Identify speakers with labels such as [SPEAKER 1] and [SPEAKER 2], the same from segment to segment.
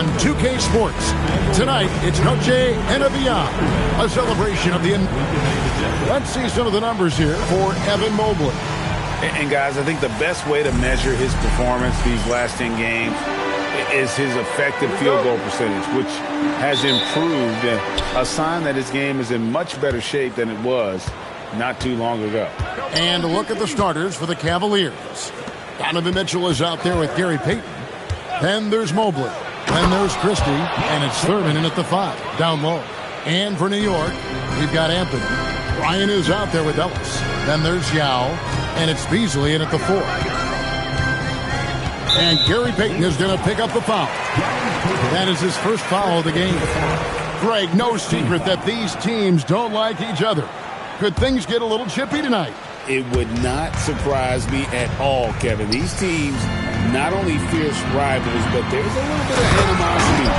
[SPEAKER 1] on 2K Sports. Tonight, it's Noche NBA, a celebration of the... Let's see some of the numbers here for Evan Mobley.
[SPEAKER 2] And guys, I think the best way to measure his performance these last 10 games is his effective field goal percentage, which has improved, a sign that his game is in much better shape than it was not too long ago.
[SPEAKER 1] And a look at the starters for the Cavaliers. Donovan Mitchell is out there with Gary Payton. Then there's Mobley. Then there's Christie, and it's Thurman in at the 5, down low. And for New York, we've got Anthony. Ryan is out there with Ellis. Then there's Yao, and it's Beasley in at the 4. And Gary Payton is going to pick up the foul. That is his first foul of the game. Greg, no secret that these teams don't like each other. Could things get a little chippy tonight?
[SPEAKER 2] It would not surprise me at all, Kevin. These teams, not only fierce rivals, but there's a little bit of animosity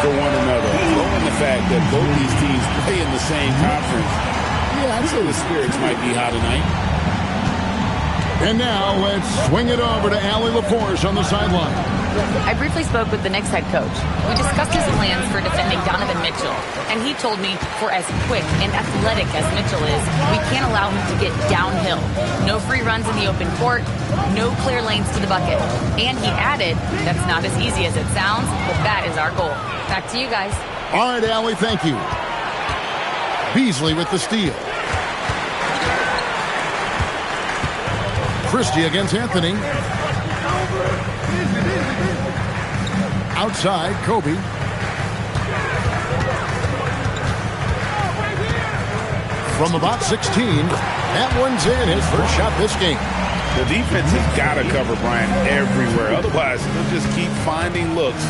[SPEAKER 2] for one another. Knowing the fact that both these teams play in the same conference, yeah, I'd say the spirits might be high tonight.
[SPEAKER 1] And now let's swing it over to Allie LaForce on the sideline.
[SPEAKER 3] I briefly spoke with the Knicks head coach. We discussed his plans for defending Donovan Mitchell, and he told me for as quick and athletic as Mitchell is, we can't allow him to get downhill. No free runs in the open court, no clear lanes to the bucket. And he added, that's not as easy as it sounds, but that is our goal. Back to you guys.
[SPEAKER 1] All right, Allie, thank you. Beasley with the steal. Christie against Anthony. Outside, Kobe. From about 16, that one's in, his first shot this game.
[SPEAKER 2] The defense has got to cover Bryant everywhere. Otherwise, he'll just keep finding looks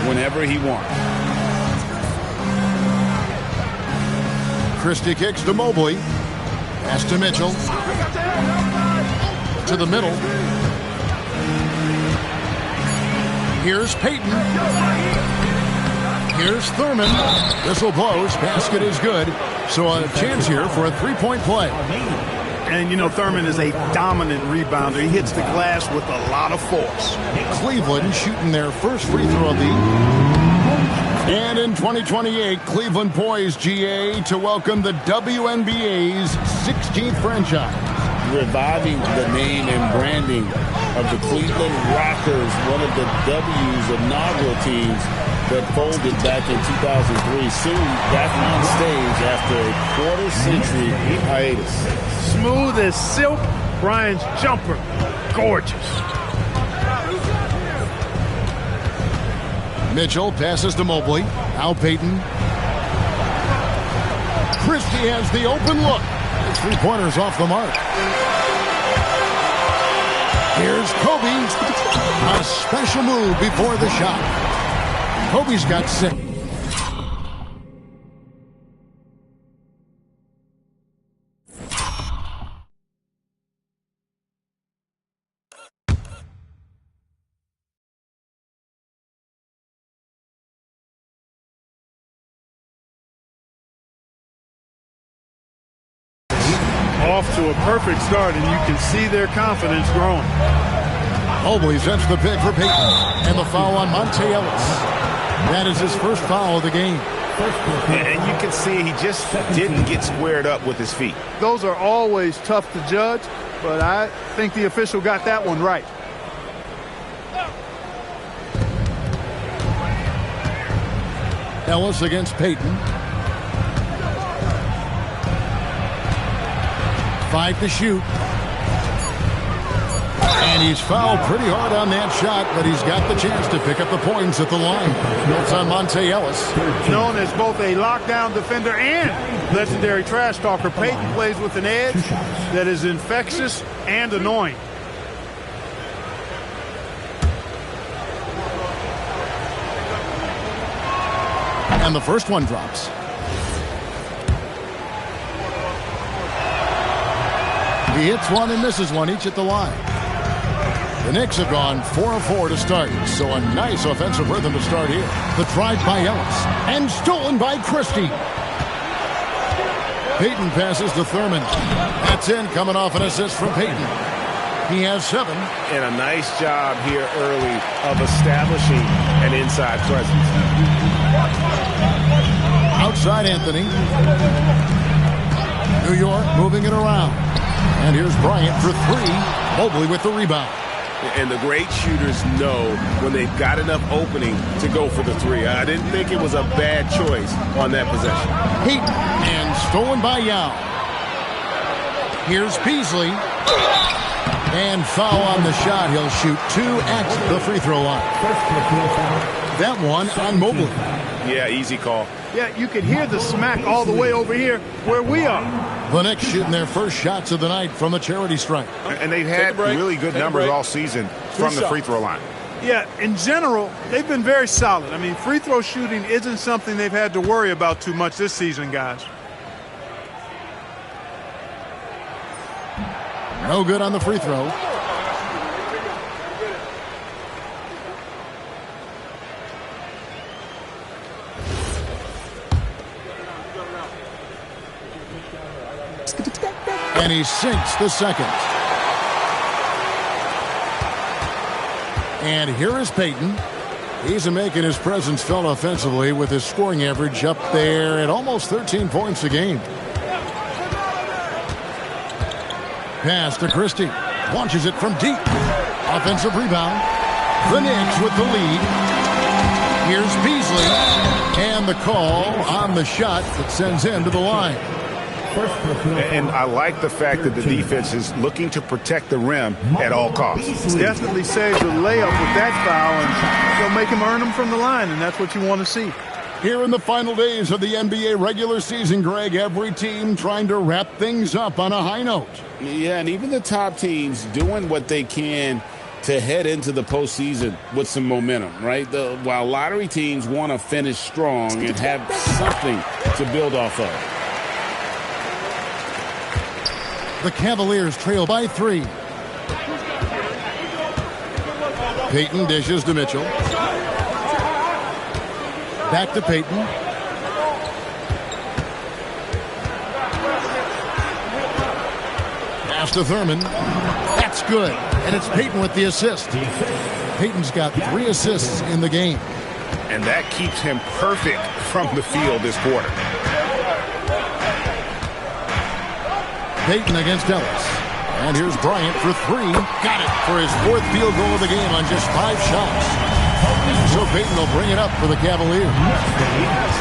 [SPEAKER 2] whenever he wants.
[SPEAKER 1] Christie kicks to Mobley. Pass to Mitchell. To the middle. Here's Payton. Here's Thurman. Whistle blows. Basket is good. So a chance here for a three-point play.
[SPEAKER 4] And, you know, Thurman is a dominant rebounder. He hits the glass with a lot of force.
[SPEAKER 1] Cleveland shooting their first free throw of the... And in 2028, Cleveland poised, GA, to welcome the WNBA's 16th franchise.
[SPEAKER 2] Reviving the name and branding of the Cleveland Rockers, one of the W's inaugural teams that folded back in 2003, soon back on stage after a quarter-century hiatus.
[SPEAKER 4] Smooth as silk, Bryant's jumper, gorgeous.
[SPEAKER 1] Mitchell passes to Mobley. Now Payton. Christie has the open look. His three-pointers off the mark. Here's Kobe. A special move before the shot. Kobe's got 6.
[SPEAKER 4] Off to a perfect start, and you can see their confidence growing.
[SPEAKER 1] Mobley sends the pick for Payton. And the foul on Monte Ellis. That is his first foul of the game.
[SPEAKER 2] And you can see he just didn't get squared up with his feet.
[SPEAKER 4] Those are always tough to judge, but I think the official got that one right.
[SPEAKER 1] Ellis against Payton. 5 to shoot. And he's fouled pretty hard on that shot, but he's got the chance to pick up the points at the line. It's on Monte Ellis.
[SPEAKER 4] Known as both a lockdown defender and legendary trash talker, Payton plays with an edge that is infectious and annoying.
[SPEAKER 1] And the first one drops. He hits one and misses one, each at the line. The Knicks have gone 4 of 4 to start, so a nice offensive rhythm to start here. The drive by Ellis, and stolen by Christie. Payton passes to Thurman. That's in, coming off an assist from Payton. He has 7.
[SPEAKER 2] And a nice job here early of establishing an inside presence.
[SPEAKER 1] Outside Anthony. New York moving it around. And here's Bryant for 3. Mobley with the rebound.
[SPEAKER 2] And the great shooters know when they've got enough opening to go for the 3. I didn't think it was a bad choice on that possession.
[SPEAKER 1] Peyton, and stolen by Yao. Here's Beasley. And foul on the shot. He'll shoot 2 at the free throw line. That one on Mobley.
[SPEAKER 2] Yeah, easy call.
[SPEAKER 4] Yeah, you could hear the smack all the way over here where we are.
[SPEAKER 1] The Knicks shooting their first shots of the night from the charity stripe.
[SPEAKER 5] And they've had really good numbers all season from the free throw line.
[SPEAKER 4] Yeah, in general, they've been very solid. I mean, free throw shooting isn't something they've had to worry about too much this season, guys.
[SPEAKER 1] No good on the free throw. And he sinks the second. And here is Peyton. He's making his presence felt offensively with his scoring average up there at almost 13 points a game. Pass to Christie. Launches it from deep. Offensive rebound. The Knicks with the lead. Here's Beasley. And the call on the shot that sends him to the line.
[SPEAKER 5] And I like the fact that the defense is looking to protect the rim at all costs.
[SPEAKER 4] Definitely saves a layup with that foul, and they'll make him earn them from the line, and that's what you want to see.
[SPEAKER 1] Here in the final days of the NBA regular season, Greg, every team trying to wrap things up on a high note.
[SPEAKER 2] Yeah, and even the top teams doing what they can to head into the postseason with some momentum, right? While lottery teams want to finish strong and have something to build off of.
[SPEAKER 1] The Cavaliers trail by 3. Peyton dishes to Mitchell. Back to Peyton. Pass to Thurman. That's good. And it's Peyton with the assist. Peyton's got 3 assists in the game.
[SPEAKER 5] And that keeps him perfect from the field this quarter.
[SPEAKER 1] Peyton against Ellis. And here's Bryant for 3. Got it for his 4th field goal of the game on just 5 shots. So Peyton will bring it up for the Cavaliers.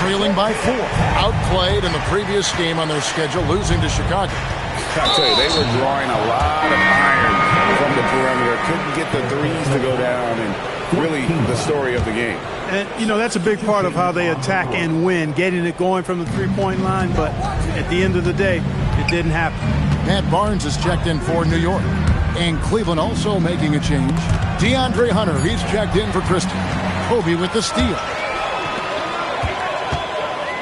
[SPEAKER 1] Trailing by 4. Outplayed in the previous game on their schedule, losing to Chicago.
[SPEAKER 2] I tell you, they were drawing a lot of iron from the perimeter. Couldn't get the threes to go down, and really the story of the game.
[SPEAKER 4] And, you know, that's a big part of how they attack and win, getting it going from the three-point line. But at the end of the day, it didn't happen.
[SPEAKER 1] Matt Barnes is checked in for New York. And Cleveland also making a change. DeAndre Hunter, he's checked in for Christie. Kobe with the steal.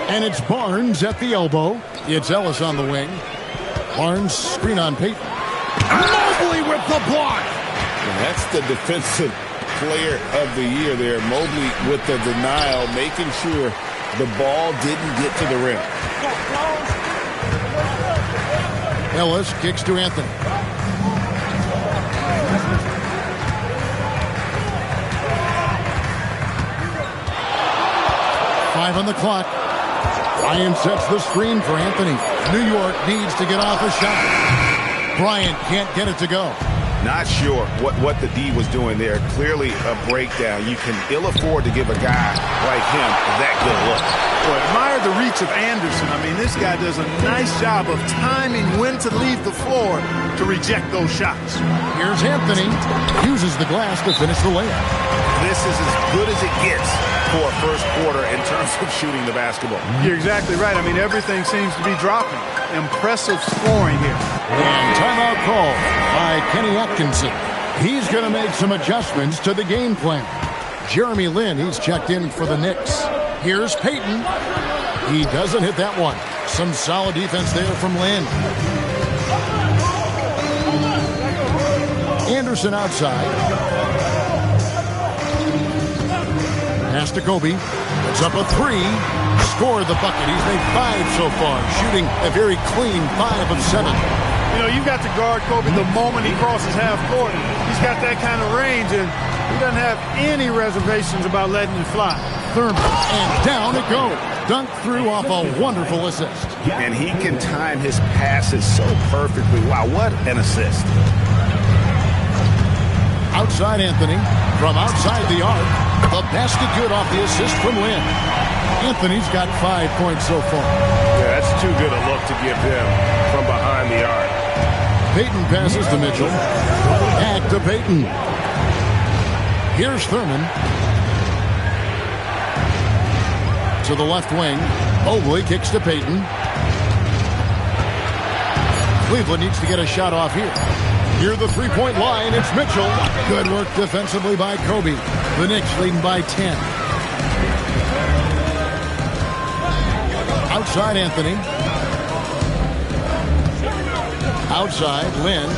[SPEAKER 1] And it's Barnes at the elbow. It's Ellis on the wing. Barnes screen on Peyton. Mobley with the block.
[SPEAKER 2] And that's the defensive player of the year there. Mobley with the denial, making sure the ball didn't get to the rim.
[SPEAKER 1] Ellis kicks to Anthony. Five on the clock. Bryant sets the screen for Anthony. New York needs to get off a shot. Bryant can't get it to go.
[SPEAKER 5] Not sure what the D was doing there. Clearly a breakdown. You can ill afford to give a guy like him that good look.
[SPEAKER 4] Well, admire the reach of Anderson. I mean, this guy does a nice job of timing when to leave the floor to reject those shots.
[SPEAKER 1] Here's Anthony. Uses the glass to finish the layup.
[SPEAKER 5] This is as good as it gets for a first quarter in terms of shooting the basketball.
[SPEAKER 4] You're exactly right. I mean, everything seems to be dropping. Impressive scoring here.
[SPEAKER 1] And timeout call by Kenny Atkinson. He's going to make some adjustments to the game plan. Jeremy Lin, he's checked in for the Knicks. Here's Peyton. He doesn't hit that one. Some solid defense there from Lin. Anderson outside. Pass to Kobe. It's up a 3. Scored the bucket. He's made 5 so far. Shooting a very clean 5 of 7.
[SPEAKER 4] You know, you've got to guard Kobe the moment he crosses half court. He's got that kind of range, and he doesn't have any reservations about letting it fly.
[SPEAKER 1] Thurman, and down it goes. Dunked through off a wonderful assist.
[SPEAKER 5] And he can time his passes so perfectly. Wow, what an assist.
[SPEAKER 1] Outside Anthony, from outside the arc. The basket good off the assist from Lynn. Anthony's got 5 points so far.
[SPEAKER 5] Yeah, that's too good a look to give them from behind the arc.
[SPEAKER 1] Payton passes to Mitchell. Back to Payton. Here's Thurman. To the left wing. Mobley kicks to Payton. Cleveland needs to get a shot off here. Near the three-point line, it's Mitchell. Good work defensively by Kobe. The Knicks leading by 10. Outside Anthony. Outside Lynn.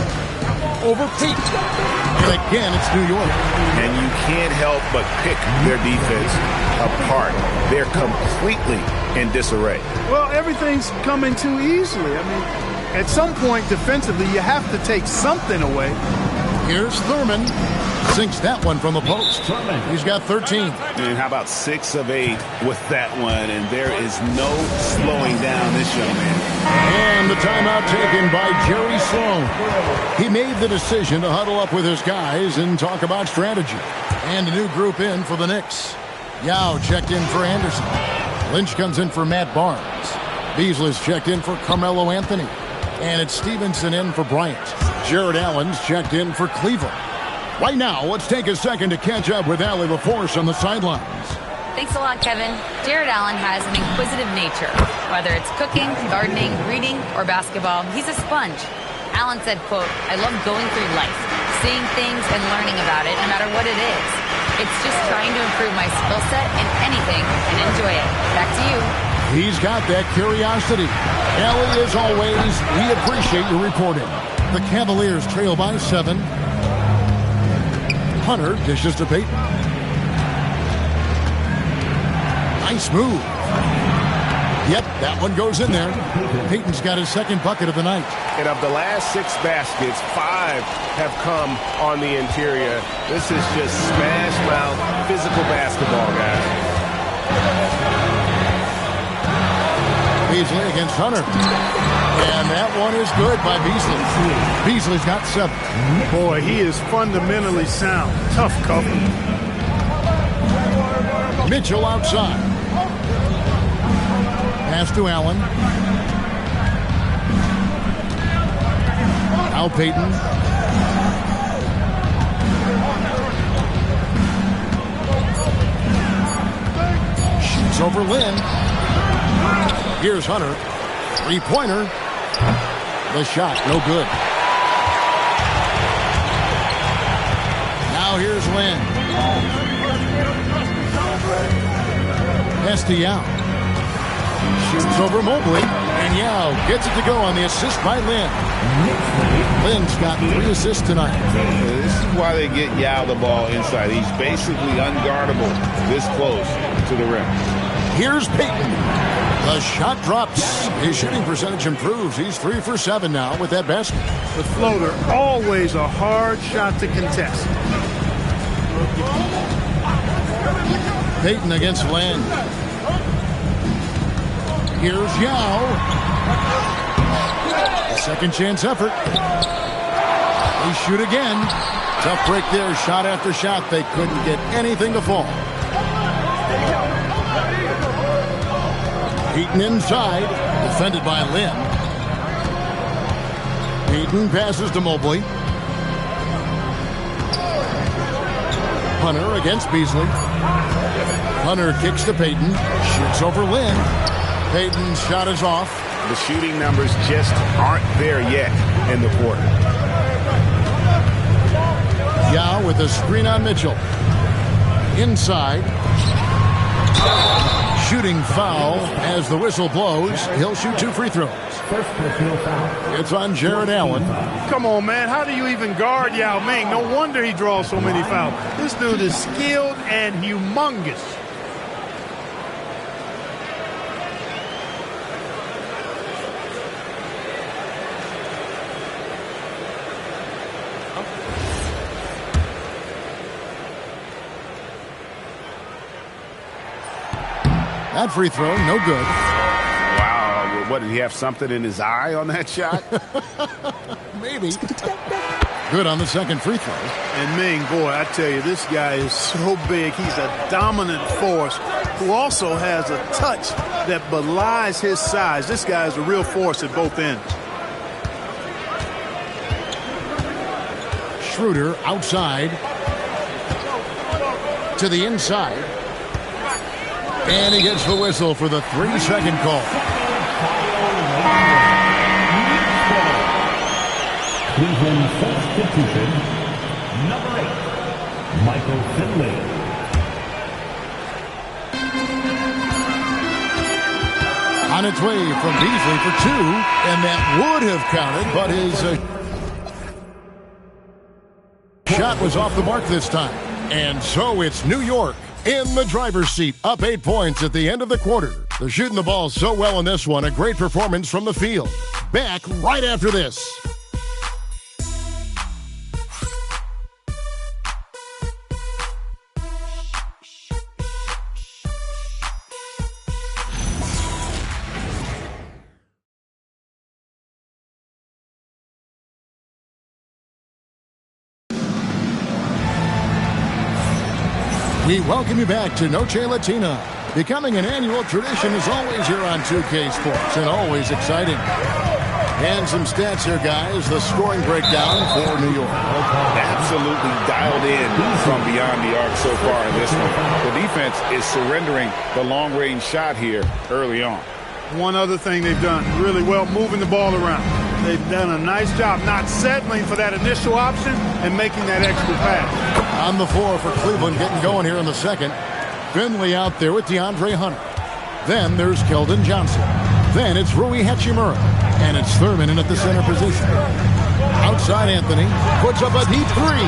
[SPEAKER 1] Over Pete. And again, it's New York.
[SPEAKER 5] And you can't help but pick their defense apart. They're completely in disarray.
[SPEAKER 4] Well, everything's coming too easily. I mean, at some point defensively, you have to take something away.
[SPEAKER 1] Here's Thurman. Sinks that one from the post. He's got 13.
[SPEAKER 5] And how about 6 of 8 with that one? And there is no slowing down this young man.
[SPEAKER 1] And the timeout taken by Jerry Sloan. He made the decision to huddle up with his guys and talk about strategy. And a new group in for the Knicks. Yao checked in for Anderson. Lynch comes in for Matt Barnes. Beasley's checked in for Carmelo Anthony. And it's Stevenson in for Bryant. Jared Allen's checked in for Cleveland. Right now, let's take a second to catch up with Allie LaForce on the sidelines.
[SPEAKER 3] Thanks a lot, Kevin. Jared Allen has an inquisitive nature. Whether it's cooking, gardening, reading, or basketball, he's a sponge. Allen said, quote, "I love going through life, seeing things and learning about it no matter what it is. It's just trying to improve my skill set in anything and enjoy it." Back to you.
[SPEAKER 1] He's got that curiosity. Allie, as always, we appreciate your reporting. The Cavaliers trail by 7. Hunter dishes to Payton. Nice move. Yep, that one goes in there. Payton's got his second bucket of the night.
[SPEAKER 5] And of the last 6 baskets, 5 have come on the interior. This is just smash mouth physical basketball, guys.
[SPEAKER 1] Beasley against Hunter. And that one is good by Beasley. Beasley's got 7.
[SPEAKER 4] Boy, he is fundamentally sound. Tough cover.
[SPEAKER 1] Mitchell outside. Pass to Allen. Now Payton. Shoots over Lynn. Here's Hunter. Three-pointer. The shot, no good. Now here's Lynn. Pass to Yao. Shoots over Mobley. And Yao gets it to go on the assist by Lynn. Lynn's got 3 assists tonight.
[SPEAKER 5] This is why they get Yao the ball inside. He's basically unguardable this close to the rim.
[SPEAKER 1] Here's Payton. The shot drops. His shooting percentage improves. He's 3 for 7 now with that basket.
[SPEAKER 4] The floater, always a hard shot to contest.
[SPEAKER 1] Payton against Lynn. Here's Yao. A second chance effort. They shoot again. Tough break there. Shot after shot. They couldn't get anything to fall. Payton inside, defended by Lynn. Payton passes to Mobley. Hunter against Beasley. Hunter kicks to Payton. Shoots over Lynn. Payton's shot is off.
[SPEAKER 5] The shooting numbers just aren't there yet in the quarter.
[SPEAKER 1] Yao with a screen on Mitchell. Inside. Shooting foul as the whistle blows. He'll shoot 2 free throws. It's on Jared Allen.
[SPEAKER 4] Come on, man. How do you even guard Yao Ming? No wonder he draws so many fouls. This dude is skilled and humongous.
[SPEAKER 1] That free throw, no good.
[SPEAKER 2] Wow, what, did he have something in his eye on that shot?
[SPEAKER 1] Maybe. Good on the second free throw.
[SPEAKER 4] And Ming, boy, I tell you, this guy is so big. He's a dominant force who also has a touch that belies his size. This guy is a real force at both ends.
[SPEAKER 1] Schroeder outside to the inside. And he gets the whistle for the 3-second call.
[SPEAKER 6] Cleveland substitution, number 8, Michael Finley.
[SPEAKER 1] On its way from Beasley for 2, and that would have counted, but his shot was off the mark this time. And so it's New York in the driver's seat, up 8 points at the end of the quarter. They're shooting the ball so well in this one, a great performance from the field. Back right after this. We welcome you back to Noche Latina. Becoming an annual tradition is always here on 2K Sports, and always exciting. And some stats here, guys. The scoring breakdown for New York.
[SPEAKER 2] Absolutely dialed in from beyond the arc so far in this one. The defense is surrendering the long-range shot here early on.
[SPEAKER 4] One other thing they've done really well, moving the ball around. They've done a nice job not settling for that initial option and making that extra pass.
[SPEAKER 1] On the floor for Cleveland, getting going here in the second. Finley out there with DeAndre Hunter. Then there's Keldon Johnson. Then it's Rui Hachimura. And it's Thurman in at the center position. Outside Anthony puts up a deep three.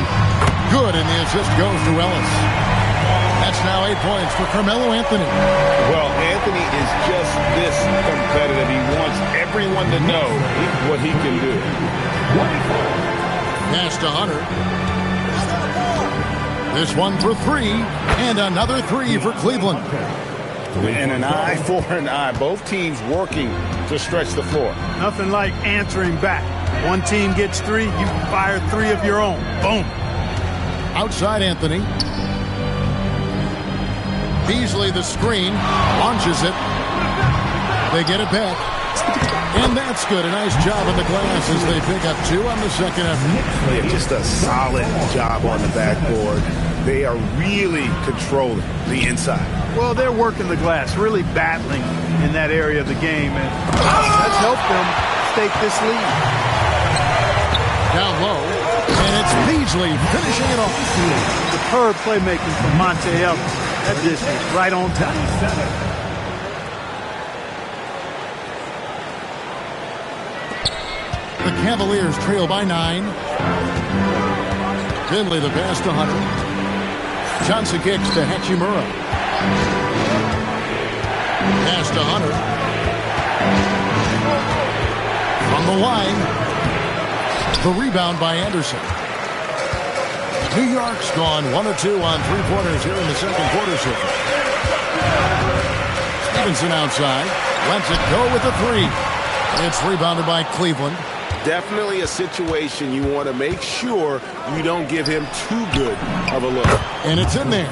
[SPEAKER 1] Good, and the assist goes to Ellis. That's now 8 points for Carmelo Anthony.
[SPEAKER 2] Well, Anthony is just this competitive. He wants everyone to know what he can do.
[SPEAKER 1] Pass to Hunter. This one for 3, and another 3 for Cleveland.
[SPEAKER 2] And an eye for an eye. Both teams working to stretch the floor.
[SPEAKER 4] Nothing like answering back. One team gets 3, you fire 3 of your own. Boom.
[SPEAKER 1] Outside Anthony. Beasley the screen, launches it. They get it back. And that's good. A nice job on the glass as they pick up 2 on the second effort.
[SPEAKER 2] Yeah, just a solid job on the backboard. They are really controlling the inside.
[SPEAKER 4] Well, they're working the glass, really battling in that area of the game, and that's helped them stake this lead.
[SPEAKER 1] Down low, and it's Beasley finishing it off.
[SPEAKER 4] Superb playmaking from Monte Ellis. That dish was right on time.
[SPEAKER 1] The Cavaliers trail by 9. Finley the pass to Hunter. Johnson kicks to Hachimura. Pass to Hunter. From the line. The rebound by Anderson. New York's gone 1 or 2 on 3-pointers here in the second quarter. Stevenson outside. Lets it go with the 3. It's rebounded by Cleveland.
[SPEAKER 2] Definitely a situation you want to make sure you don't give him too good of a look.
[SPEAKER 1] And it's in there.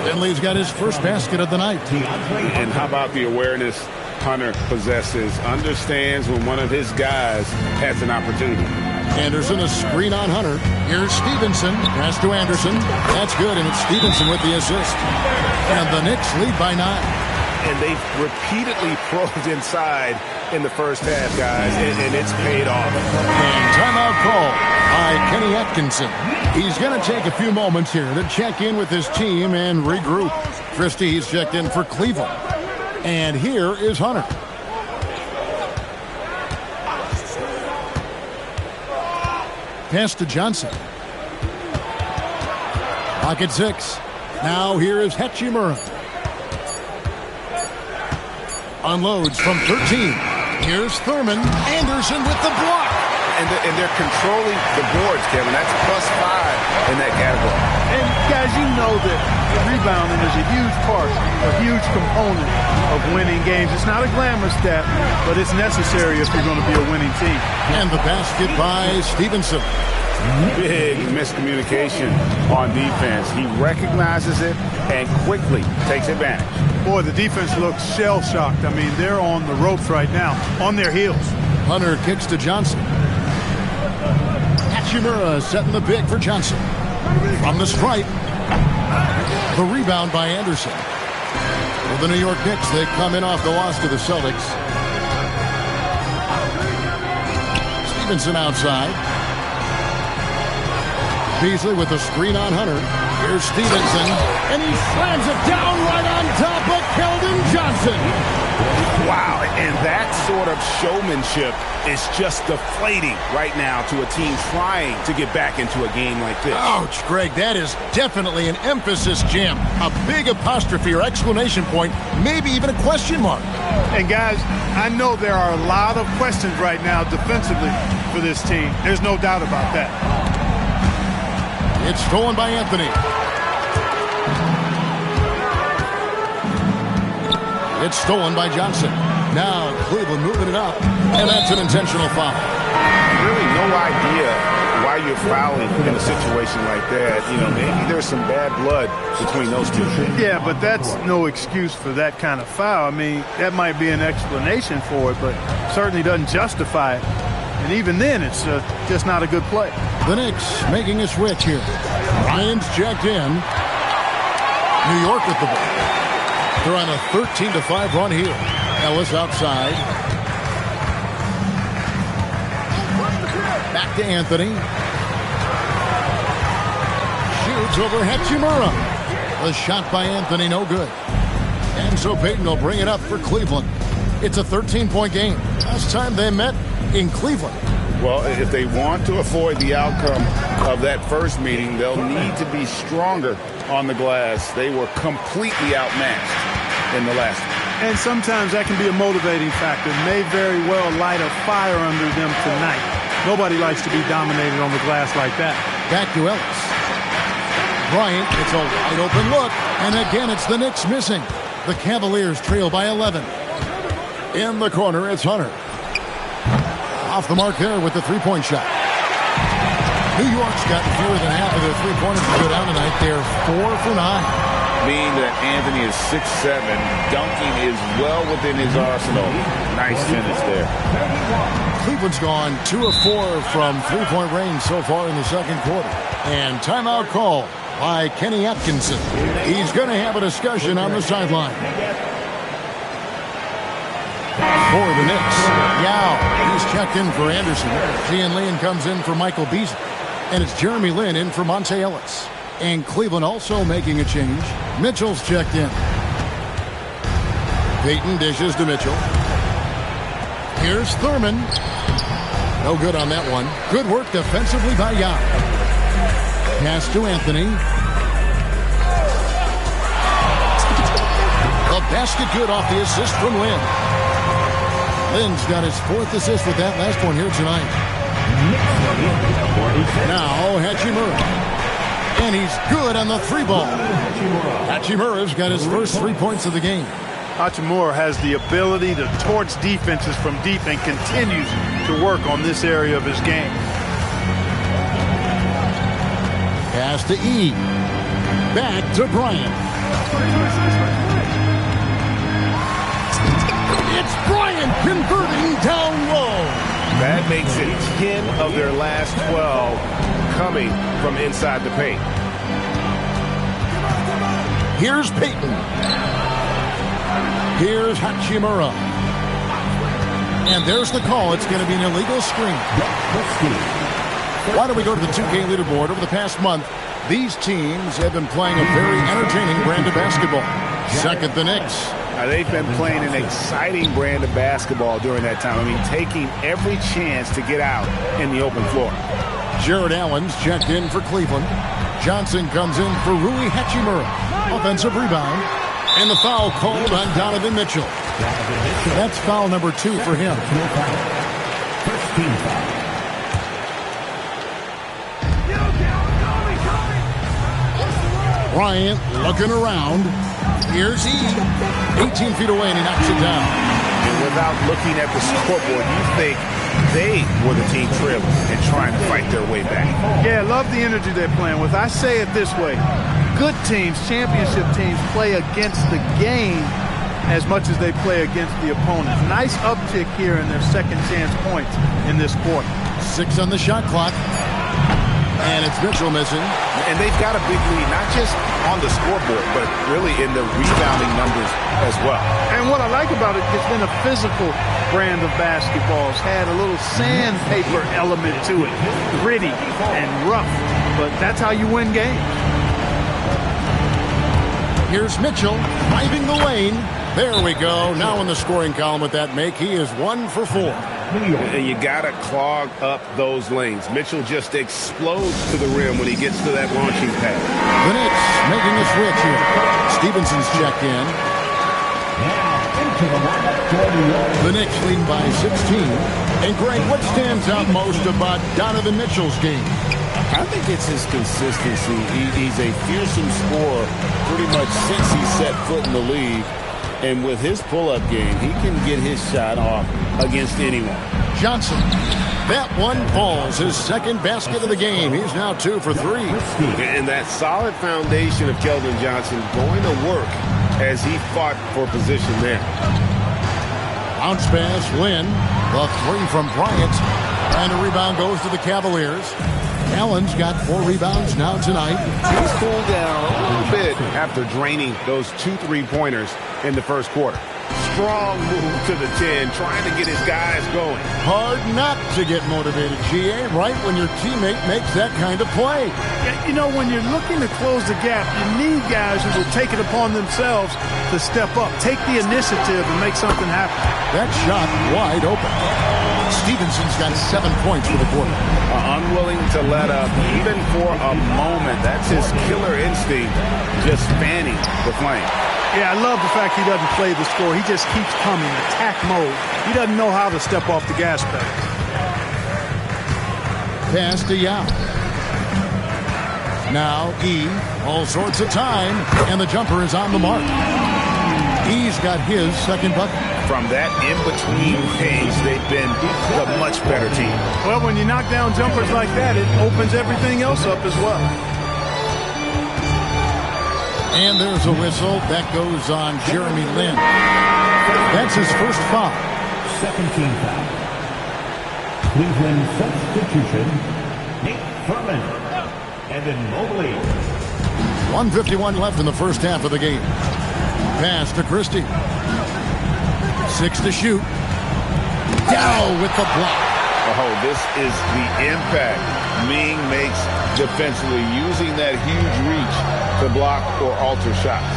[SPEAKER 1] Finley's got his first basket of the night.
[SPEAKER 2] And how about the awareness Hunter possesses? Understands when one of his guys has an opportunity.
[SPEAKER 1] Anderson, a screen on Hunter. Here's Stevenson. Pass to Anderson. That's good, and it's Stevenson with the assist. And the Knicks lead by 9.
[SPEAKER 2] And they've repeatedly probed inside in the first half, guys, and it's paid off.
[SPEAKER 1] And timeout call by Kenny Atkinson. He's going to take a few moments here to check in with his team and regroup. Christie's checked in for Cleveland. And here is Hunter. Pass to Johnson. Pocket 6. Now here is Hachimura. Unloads from 13. Here's Thurman. Anderson with the block.
[SPEAKER 5] and they're controlling the boards, Kevin. That's +5 in that category.
[SPEAKER 4] And, guys, you know that rebounding is a huge part, a huge component of winning games. It's not a glamour stat, but it's necessary if you're going to be a winning team.
[SPEAKER 1] And the basket by Stevenson.
[SPEAKER 2] Big miscommunication on defense. He recognizes it and quickly takes advantage.
[SPEAKER 4] Boy, the defense looks shell-shocked. I mean, they're on the ropes right now, on their heels.
[SPEAKER 1] Hunter kicks to Johnson. Hachimura setting the pick for Johnson. From the stripe. The rebound by Anderson. For the New York Knicks, they come in off the loss to the Celtics. Stevenson outside. Beasley with the screen on Hunter. Here's Stevenson, and he slams it down right on top of Keldon Johnson.
[SPEAKER 2] Wow, and that sort of showmanship is just deflating right now to a team trying to get back into a game like this.
[SPEAKER 1] Ouch, Greg, that is definitely an emphasis jam. A big apostrophe or exclamation point, maybe even a question mark.
[SPEAKER 4] And, guys, I know there are a lot of questions right now defensively for this team. There's no doubt about that.
[SPEAKER 1] It's stolen by Anthony. It's stolen by Johnson. Now Cleveland moving it up, and that's an intentional foul.
[SPEAKER 2] Really no idea why you're fouling in a situation like that. You know, maybe there's some bad blood between those two.
[SPEAKER 4] Yeah, but that's no excuse for that kind of foul. I mean, that might be an explanation for it, but certainly doesn't justify it. And even then, it's just not a good play.
[SPEAKER 1] The Knicks making a switch here. Ryan's checked in. New York with the ball. They're on a 13-5 run here. Ellis outside. Back to Anthony. Shoots over Hachimura. The shot by Anthony, no good. And so Payton will bring it up for Cleveland. It's a 13-point game. Last time they met in Cleveland.
[SPEAKER 2] Well, if they want to avoid the outcome of that first meeting, they'll need to be stronger on the glass. They were completely outmatched in the last one.
[SPEAKER 4] And sometimes that can be a motivating factor. May very well light a fire under them tonight. Nobody likes to be dominated on the glass like that.
[SPEAKER 1] Back to Ellis. Bryant, it's a wide open look. And again, it's the Knicks missing. The Cavaliers trail by 11. In the corner, it's Hunter. Off the mark there with the three-point shot. New York's gotten fewer than half of their three-pointers to go down tonight. They're 4 for 9.
[SPEAKER 2] Being that Anthony is 6'7", dunking is well within his arsenal. Nice finish there.
[SPEAKER 1] Cleveland's gone 2 of 4 from three-point range so far in the second quarter. And timeout call by Kenny Atkinson. He's going to have a discussion on the sideline. For the Knicks, Yao, he's checked in for Anderson. Gian Leon comes in for Michael Beasley. And it's Jeremy Lin in for Monte Ellis. And Cleveland also making a change. Mitchell's checked in. Payton dishes to Mitchell. Here's Thurman. No good on that one. Good work defensively by Yao. Pass to Anthony. The basket good off the assist from Lin. Lin's got his 4th assist with that last one here tonight. Now Hachimura. And he's good on the 3-ball. Hachimura's got his first 3 points of the game.
[SPEAKER 4] Hachimura has the ability to torch defenses from deep and continues to work on this area of his game.
[SPEAKER 1] Pass to E. Back to Bryant. It's Bryant converting down low.
[SPEAKER 5] That makes it 10 of their last 12 coming from inside the paint.
[SPEAKER 1] Here's Payton. Here's Hachimura. And there's the call. It's going to be an illegal screen. Why don't we go to the 2K leaderboard? Over the past month, these teams have been playing a very entertaining brand of basketball. Second, the Knicks.
[SPEAKER 2] They've been playing an exciting brand of basketball during that time. I mean, taking every chance to get out in the open floor.
[SPEAKER 1] Jared Allen's checked in for Cleveland. Johnson comes in for Rui Hachimura. Offensive rebound. And the foul called on Donovan Mitchell. That's foul number 2 for him. Bryant looking around. Here's E. 18 feet away, and he knocks it down.
[SPEAKER 2] And without looking at the scoreboard, you think they were the team trailing and trying to fight their way back.
[SPEAKER 4] Yeah, love the energy they're playing with. I say it this way. Good teams, championship teams, play against the game as much as they play against the opponent. Nice uptick here in their second chance points in this quarter.
[SPEAKER 1] 6 on the shot clock. And it's Mitchell missing.
[SPEAKER 2] And they've got a big lead, not just on the scoreboard, but really in the rebounding numbers as well.
[SPEAKER 4] And what I like about it, it's been a physical brand of basketball. It's had a little sandpaper element to it. Gritty and rough. But that's how you win games.
[SPEAKER 1] Here's Mitchell driving the lane. There we go. Now in the scoring column with that make, he is 1 for 4.
[SPEAKER 2] And you got to clog up those lanes. Mitchell just explodes to the rim when he gets to that launching pad.
[SPEAKER 1] The Knicks making a switch here. Stevenson's checked in. The Knicks lead by 16. And Greg, what stands out most about Donovan Mitchell's game?
[SPEAKER 2] I think it's his consistency. He's a fearsome scorer pretty much since he set foot in the league. And with his pull-up game, he can get his shot off against anyone.
[SPEAKER 1] Johnson. That one falls. His second basket of the game. He's now 2 for 3.
[SPEAKER 2] And that solid foundation of Keldon Johnson going to work as he fought for position there.
[SPEAKER 1] Bounce pass, Lynn. The 3 from Bryant. And a rebound goes to the Cavaliers. Allen's got 4 rebounds now tonight.
[SPEAKER 2] He's cooled down a little bit after draining those 2 3-pointers in the first quarter. Strong move to the 10, trying to get his guys going.
[SPEAKER 1] Hard not to get motivated, GA, right when your teammate makes that kind of play.
[SPEAKER 4] Yeah, you know, when you're looking to close the gap, you need guys who will take it upon themselves to step up, take the initiative, and make something happen.
[SPEAKER 1] That shot wide open. Stevenson's got 7 points for the quarter.
[SPEAKER 2] Unwilling to let up, even for a moment. That's his killer instinct, just fanning the flame.
[SPEAKER 4] Yeah, I love the fact he doesn't play the score. He just keeps coming, attack mode. He doesn't know how to step off the gas pedal.
[SPEAKER 1] Pass to Yao. Now E, all sorts of time, and the jumper is on the mark. E's got his second bucket.
[SPEAKER 2] From that in-between phase, they've been a much better team.
[SPEAKER 4] Well, when you knock down jumpers like that, it opens everything else up as well.
[SPEAKER 1] And there's a whistle. That goes on Jeremy Lin. That's his first foul.
[SPEAKER 6] Second team foul. Cleveland substitution, Nate Thurman. Evan Mobley.
[SPEAKER 1] 1:51 left in the first half of the game. Pass to Christie. 6 to shoot. Down with the block.
[SPEAKER 2] Oh, this is the impact Ming makes defensively, using that huge reach to block or alter shots.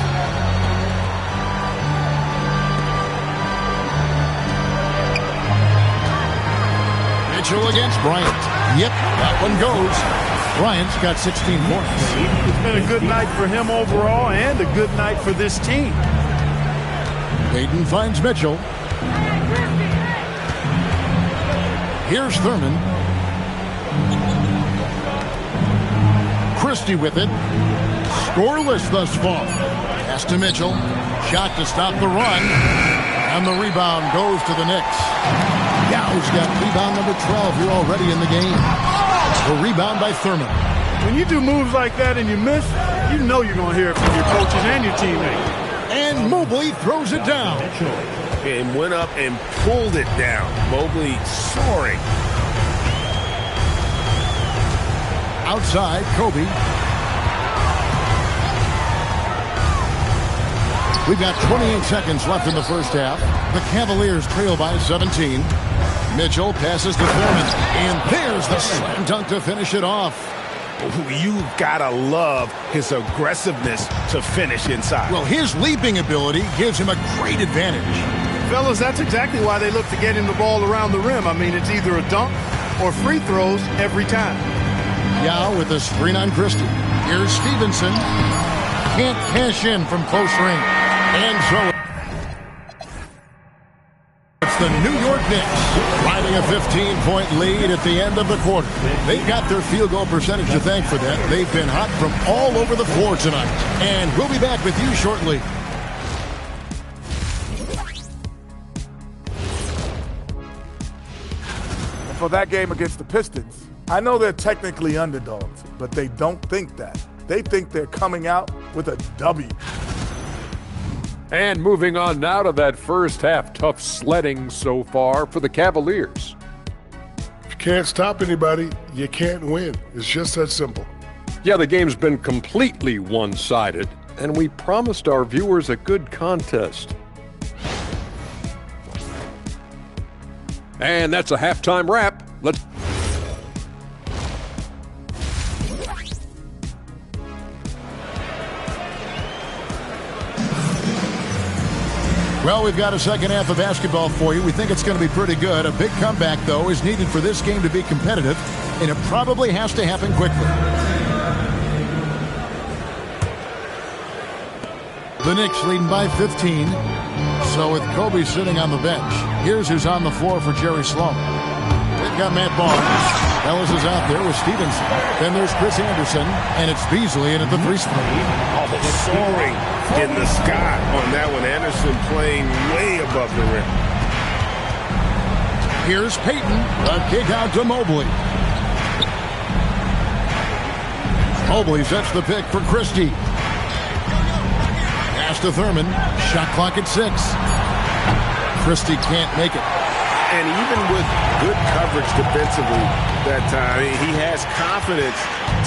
[SPEAKER 1] Mitchell against Bryant. Yep, that one goes. Bryant's got 16 points.
[SPEAKER 4] It's been a good night for him overall and a good night for this team.
[SPEAKER 1] Payton finds Mitchell. Here's Thurman. Christie with it. Scoreless thus far. Pass to Mitchell. Shot to stop the run. And the rebound goes to the Knicks. Yao's got rebound number 12 here already in the game. The rebound by Thurman.
[SPEAKER 4] When you do moves like that and you miss, you know you're going to hear it from your coaches and your teammates.
[SPEAKER 1] And Mobley throws it down.
[SPEAKER 2] And went up and pulled it down. Mobley soaring.
[SPEAKER 1] Outside, Kobe. We've got 28 seconds left in the first half. The Cavaliers trail by 17. Mitchell passes to Thurman. And there's the slam dunk to finish it off.
[SPEAKER 2] You've got to love his aggressiveness to finish inside.
[SPEAKER 1] Well, his leaping ability gives him a great advantage.
[SPEAKER 4] Fellas, that's exactly why they look to get him the ball around the rim. I mean, it's either a dunk or free throws every time.
[SPEAKER 1] Yao with a screen on Christie. Here's Stevenson. Can't cash in from close range. And so it's the New York Knicks, riding a 15-point lead at the end of the quarter. They've got their field goal percentage to thank for that. They've been hot from all over the floor tonight. And we'll be back with you shortly.
[SPEAKER 7] For that game against the Pistons, I know they're technically underdogs, but they don't think that. They think they're coming out with a W.
[SPEAKER 8] And moving on now to that first half, tough sledding so far for the Cavaliers.
[SPEAKER 9] If you can't stop anybody, you can't win. It's just that simple.
[SPEAKER 8] Yeah, the game's been completely one-sided, and we promised our viewers a good contest. And that's a halftime wrap. Let's...
[SPEAKER 1] Well, we've got a second half of basketball for you. We think it's going to be pretty good. A big comeback, though, is needed for this game to be competitive, and it probably has to happen quickly. The Knicks leading by 15. So with Kobe sitting on the bench, here's who's on the floor for Jerry Sloan. They've got Matt Barnes. Ellis is out there with Stevenson. Then there's Chris Anderson, and it's Beasley in at the three spot.
[SPEAKER 5] Almost soaring in the sky on that one. Anderson playing way above the rim.
[SPEAKER 1] Here's Payton. A kick out to Mobley. Mobley sets the pick for Christie. Pass to Thurman. Shot clock at 6. Christie can't make it.
[SPEAKER 5] And even with good coverage defensively that time, he has confidence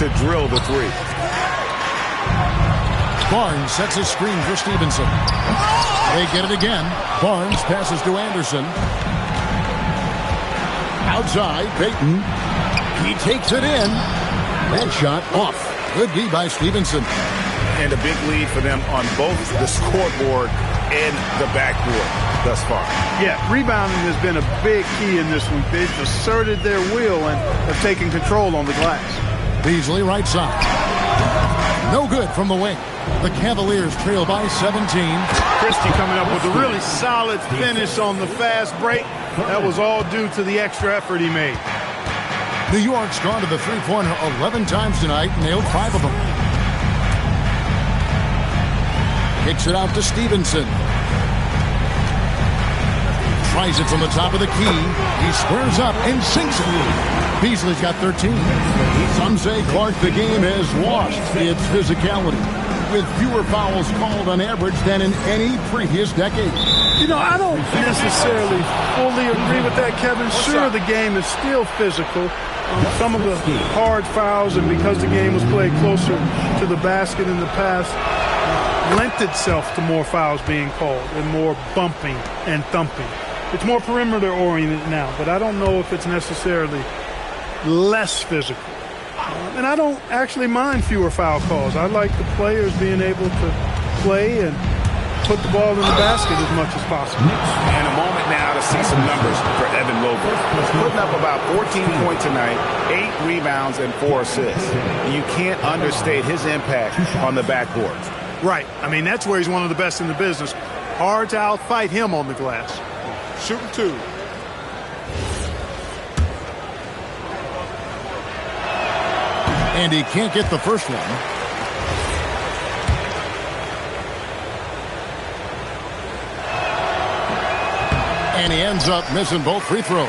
[SPEAKER 5] to drill the three.
[SPEAKER 1] Barnes sets a screen for Stevenson. They get it again. Barnes passes to Anderson. Outside, Payton. He takes it in. That shot off. Good D by Stevenson.
[SPEAKER 2] And a big lead for them on both the scoreboard and the backboard thus far.
[SPEAKER 4] Yeah, rebounding has been a big key in this one. They've asserted their will and have taken control on the glass.
[SPEAKER 1] Beasley right side. No good from the wing. The Cavaliers trail by 17.
[SPEAKER 4] Christie coming up with a really solid finish on the fast break. That was all due to the extra effort he made.
[SPEAKER 1] New York's gone to the three-pointer 11 times tonight, nailed 5 of them. Kicks it out to Stevenson. Tries it from the top of the key. He squares up and sinks it. Beasley's got 13. Some say, Clark, the game has lost its physicality, with fewer fouls called on average than in any previous decade.
[SPEAKER 4] You know, I don't necessarily fully agree with that, Kevin. Sure, the game is still physical. Some of the hard fouls, and because the game was played closer to the basket in the past, lent itself to more fouls being called and more bumping and thumping. It's more perimeter oriented now, but I don't know if it's necessarily less physical. And I don't actually mind fewer foul calls. I like the players being able to play and put the ball in the basket as much as possible.
[SPEAKER 2] And a moment now to see some numbers for Evan Mobley. Putting up about 14 points tonight, 8 rebounds, and 4 assists. You can't understate his impact on the backboard.
[SPEAKER 4] Right. I mean, that's where he's one of the best in the business. Hard to outfight him on the glass. Shooting 2.
[SPEAKER 1] And he can't get the first one. And he ends up missing both free throws.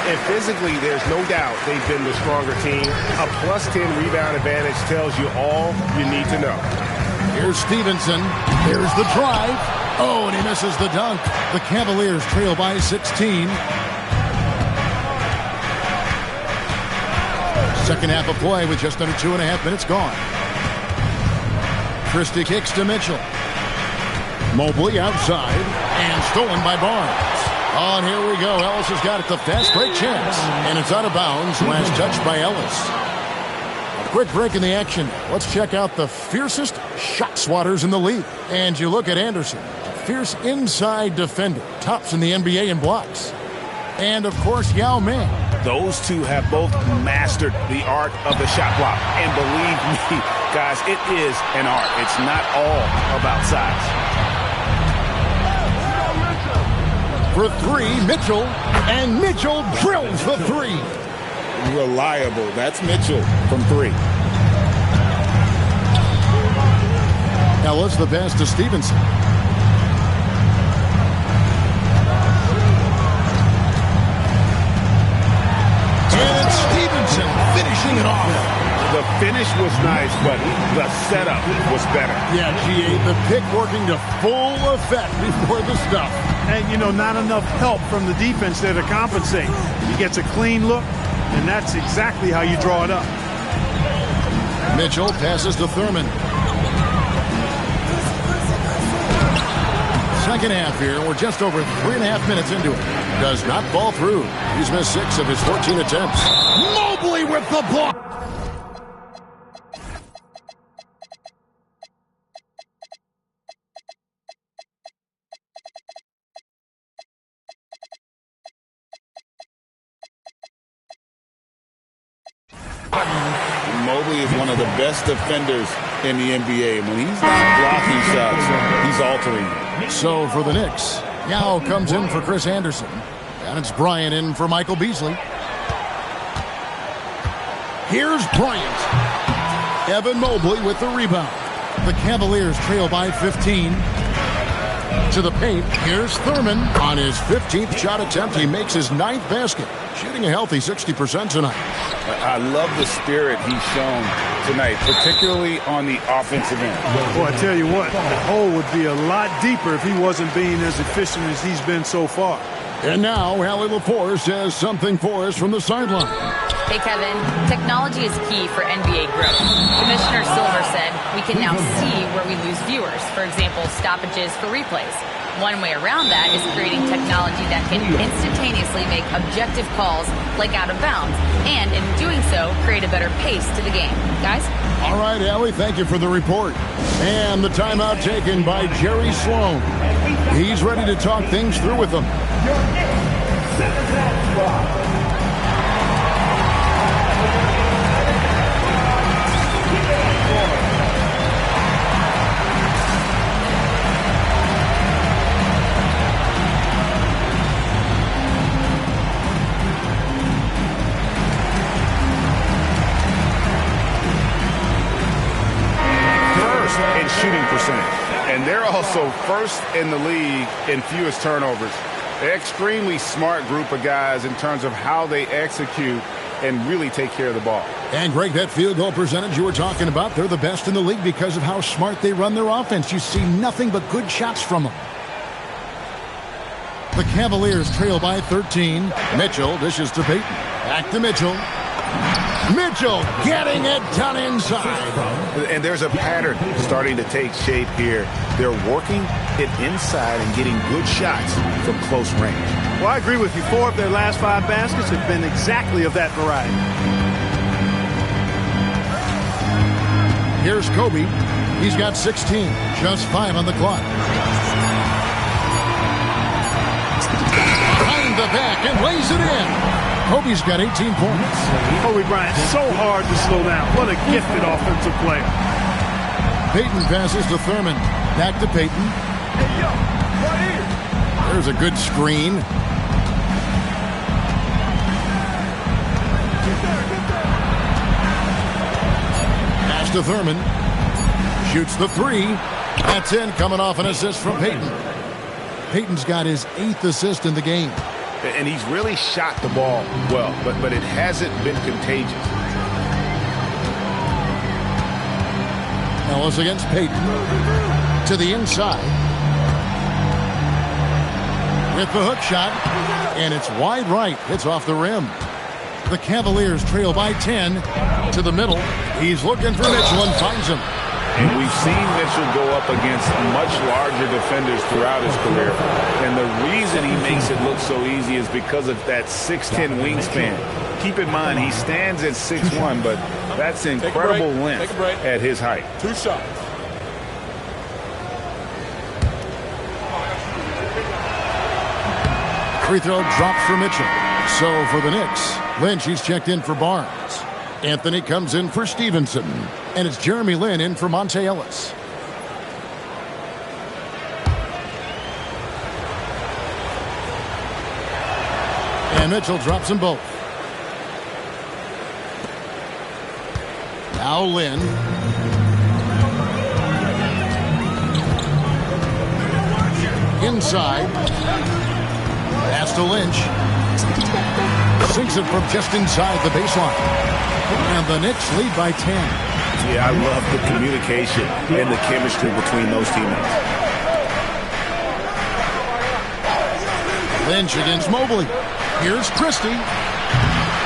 [SPEAKER 5] And physically, there's no doubt they've been the stronger team. A plus 10 rebound advantage tells you all you need to know.
[SPEAKER 1] Here's Stevenson. Here's the drive. Oh, and he misses the dunk. The Cavaliers trail by 16. Second half of play with just under 2.5 minutes gone. Christie kicks to Mitchell. Mobley outside and stolen by Barnes. Oh, and here we go. Ellis has got it. The fast break chance. And it's out of bounds. Last touch by Ellis. A quick break in the action. Let's check out the fiercest shot swatters in the league. And you look at Anderson. A fierce inside defender. Tops in the NBA in blocks. And, of course, Yao Ming.
[SPEAKER 2] Those two have both mastered the art of the shot block. And believe me, guys, it is an art. It's not all about size.
[SPEAKER 1] For three, Mitchell. And Mitchell drills the three.
[SPEAKER 2] Reliable. That's Mitchell from three.
[SPEAKER 1] Ellis, the pass to Stevenson. And it's Stevenson finishing it off.
[SPEAKER 5] The finish was nice, but the setup was better.
[SPEAKER 1] Yeah, G.A., the pick working to full effect before the stuff.
[SPEAKER 4] And, you know, not enough help from the defense there to compensate. He gets a clean look, and that's exactly how you draw it up.
[SPEAKER 1] Mitchell passes to Thurman. Second half here. We're just over 3.5 minutes into it. Does not fall through. He's missed 6 of his 14 attempts. Mobley with the block.
[SPEAKER 2] Mobley is one of the best defenders in the NBA. When he's not blocking shots, he's altering.
[SPEAKER 1] So for the Knicks, Yao comes in for Chris Anderson. And it's Bryant in for Michael Beasley. Here's Bryant. Evan Mobley with the rebound. The Cavaliers trail by 15. To the paint, here's Thurman. On his 15th shot attempt, he makes his 9th basket. Shooting a healthy 60% tonight.
[SPEAKER 2] I love the spirit he's shown tonight, particularly on the offensive end.
[SPEAKER 4] Well, I tell you what, the hole would be a lot deeper if he wasn't being as efficient as he's been so far.
[SPEAKER 1] And now, Allie LaForce has something for us from the sideline.
[SPEAKER 3] Hey, Kevin, technology is key for NBA growth. Commissioner Silver said we can now see where we lose viewers, for example, stoppages for replays. One way around that is creating technology that can instantaneously make objective calls like out of bounds, and in doing so, create a better pace to the game. Guys?
[SPEAKER 1] All right, Allie, thank you for the report. And the timeout taken by Jerry Sloan. He's ready to talk things through with them.
[SPEAKER 5] In shooting percentage. And they're also first in the league in fewest turnovers. They're an extremely smart group of guys in terms of how they execute and really take care of the ball.
[SPEAKER 1] And Greg, that field goal percentage you were talking about, they're the best in the league because of how smart they run their offense. You see nothing but good shots from them. The Cavaliers trail by 13. Mitchell dishes to Payton. Back to Mitchell. Mitchell getting it done inside.
[SPEAKER 5] And there's a pattern starting to take shape here. They're working it inside and getting good shots from close range.
[SPEAKER 4] Well, I agree with you. 4 of their last 5 baskets have been exactly of that variety.
[SPEAKER 1] Here's Kobe. He's got 16. Just 5 on the clock. Behind the back and lays it in. Kobe's got 18 points.
[SPEAKER 4] Kobe Bryant, so hard to slow down. What a gifted offensive player.
[SPEAKER 1] Payton passes to Thurman. Back to Payton. There's a good screen. Pass to Thurman. Shoots the 3. That's in, coming off an assist from Payton. Payton's got his 8th assist in the game.
[SPEAKER 5] And he's really shot the ball well, but it hasn't been contagious.
[SPEAKER 1] Ellis against Payton. To the inside. With the hook shot. And it's wide right. It's off the rim. The Cavaliers trail by 10. To the middle. He's looking for Mitchell and finds him.
[SPEAKER 5] And we've seen Mitchell go up against much larger defenders throughout his career. And the reason he makes it look so easy is because of that 6'10 wingspan. Keep in mind, he stands at 6'1", but that's incredible length at his height.
[SPEAKER 7] 2 shots.
[SPEAKER 1] Free throw drops for Mitchell. So for the Knicks, Lynch, he's checked in for Barnes. Anthony comes in for Stevenson. And it's Jeremy Lin in for Monte Ellis. And Mitchell drops them both. Now Lynn. Inside. Pass to Lynch. Sinks it from just inside the baseline. And the Knicks lead by 10.
[SPEAKER 5] Yeah, I love the communication and the chemistry between those teammates.
[SPEAKER 1] Lynch against Mobley. Here's Christie.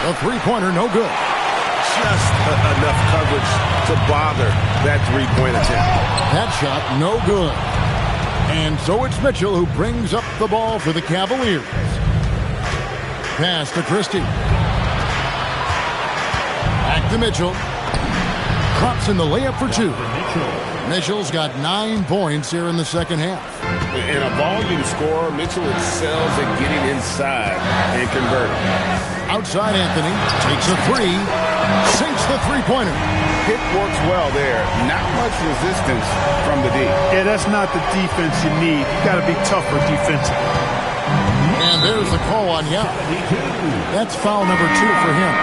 [SPEAKER 1] The three-pointer, no good.
[SPEAKER 5] Just enough coverage to bother that three-point attempt.
[SPEAKER 1] That shot, no good. And so it's Mitchell who brings up the ball for the Cavaliers. Pass to Christie. Back to Mitchell. Drops in the layup for two. Mitchell's got 9 points here in the second half.
[SPEAKER 2] And a volume scorer, Mitchell excels at getting inside and converting.
[SPEAKER 1] Outside Anthony takes a three. Sinks the three-pointer.
[SPEAKER 2] Pick works well there. Not much resistance from the D.
[SPEAKER 4] Yeah, that's not the defense you need. You got to be tougher defensively.
[SPEAKER 1] And there's the call on Yao. That's foul number 2 for him.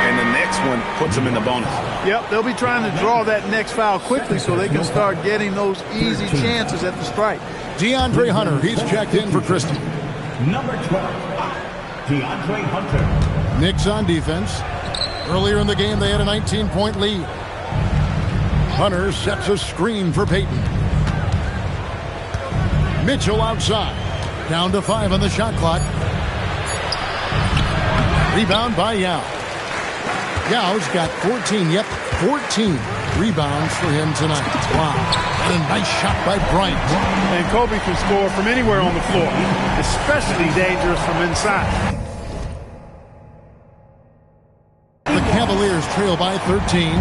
[SPEAKER 5] And the next one puts him in the bonus.
[SPEAKER 4] Yep, they'll be trying to draw that next foul quickly so they can start getting those easy chances at the strike.
[SPEAKER 1] DeAndre Hunter, he's checked in for Christie.
[SPEAKER 6] Number 12, DeAndre Hunter.
[SPEAKER 1] Knicks on defense. Earlier in the game, they had a 19-point lead. Hunter sets a screen for Payton. Mitchell outside. Down to 5 on the shot clock. Rebound by Yao. Yao's got 14, 14 rebounds for him tonight. Wow. And a nice shot by Bryant.
[SPEAKER 4] And Kobe can score from anywhere on the floor, especially dangerous from inside.
[SPEAKER 1] The Cavaliers trail by 13.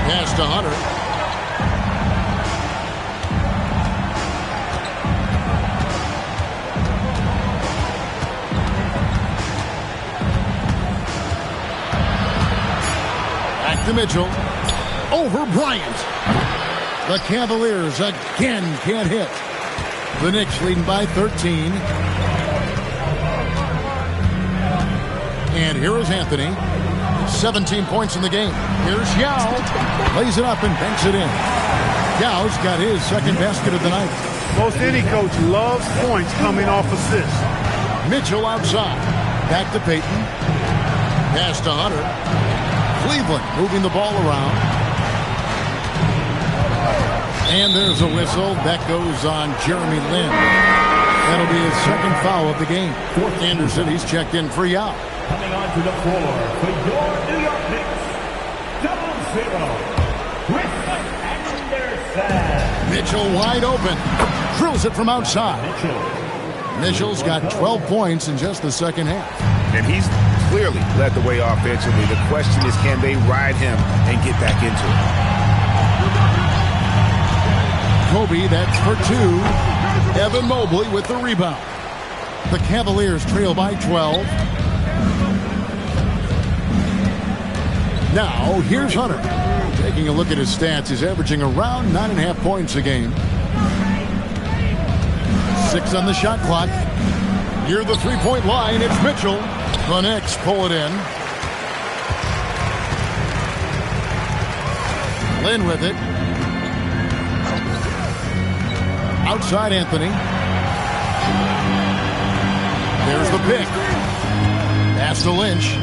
[SPEAKER 1] Pass to Hunter. To Mitchell. Over Bryant. The Cavaliers again can't hit. The Knicks leading by 13. And here is Anthony. 17 points in the game. Here's Yao. Lays it up and banks it in. Yao's got his second basket of the night.
[SPEAKER 4] Most any coach loves points coming off assists.
[SPEAKER 1] Mitchell outside. Back to Payton. Pass to Hunter. Cleveland moving the ball around. And there's a whistle. That goes on Jeremy Lin. That'll be his second foul of the game. Anderson, he's checked in for Yao.
[SPEAKER 6] Coming onto the floor for your New York Knicks, 0-0, Chris Anderson.
[SPEAKER 1] Mitchell wide open. Drills it from outside. Mitchell's got 12 points in just the second half.
[SPEAKER 5] And he's clearly led the way offensively. The question is, can they ride him and get back into it?
[SPEAKER 1] Kobe, that's for 2. Evan Mobley with the rebound. The Cavaliers trail by 12. Now, here's Hunter. Taking a look at his stats, he's averaging around 9.5 points a game. 6 on the shot clock. Near the three-point line, it's Mitchell. The Knicks pull it in. Lynn with it. Outside Anthony. There's the pick. Pass to Lynch.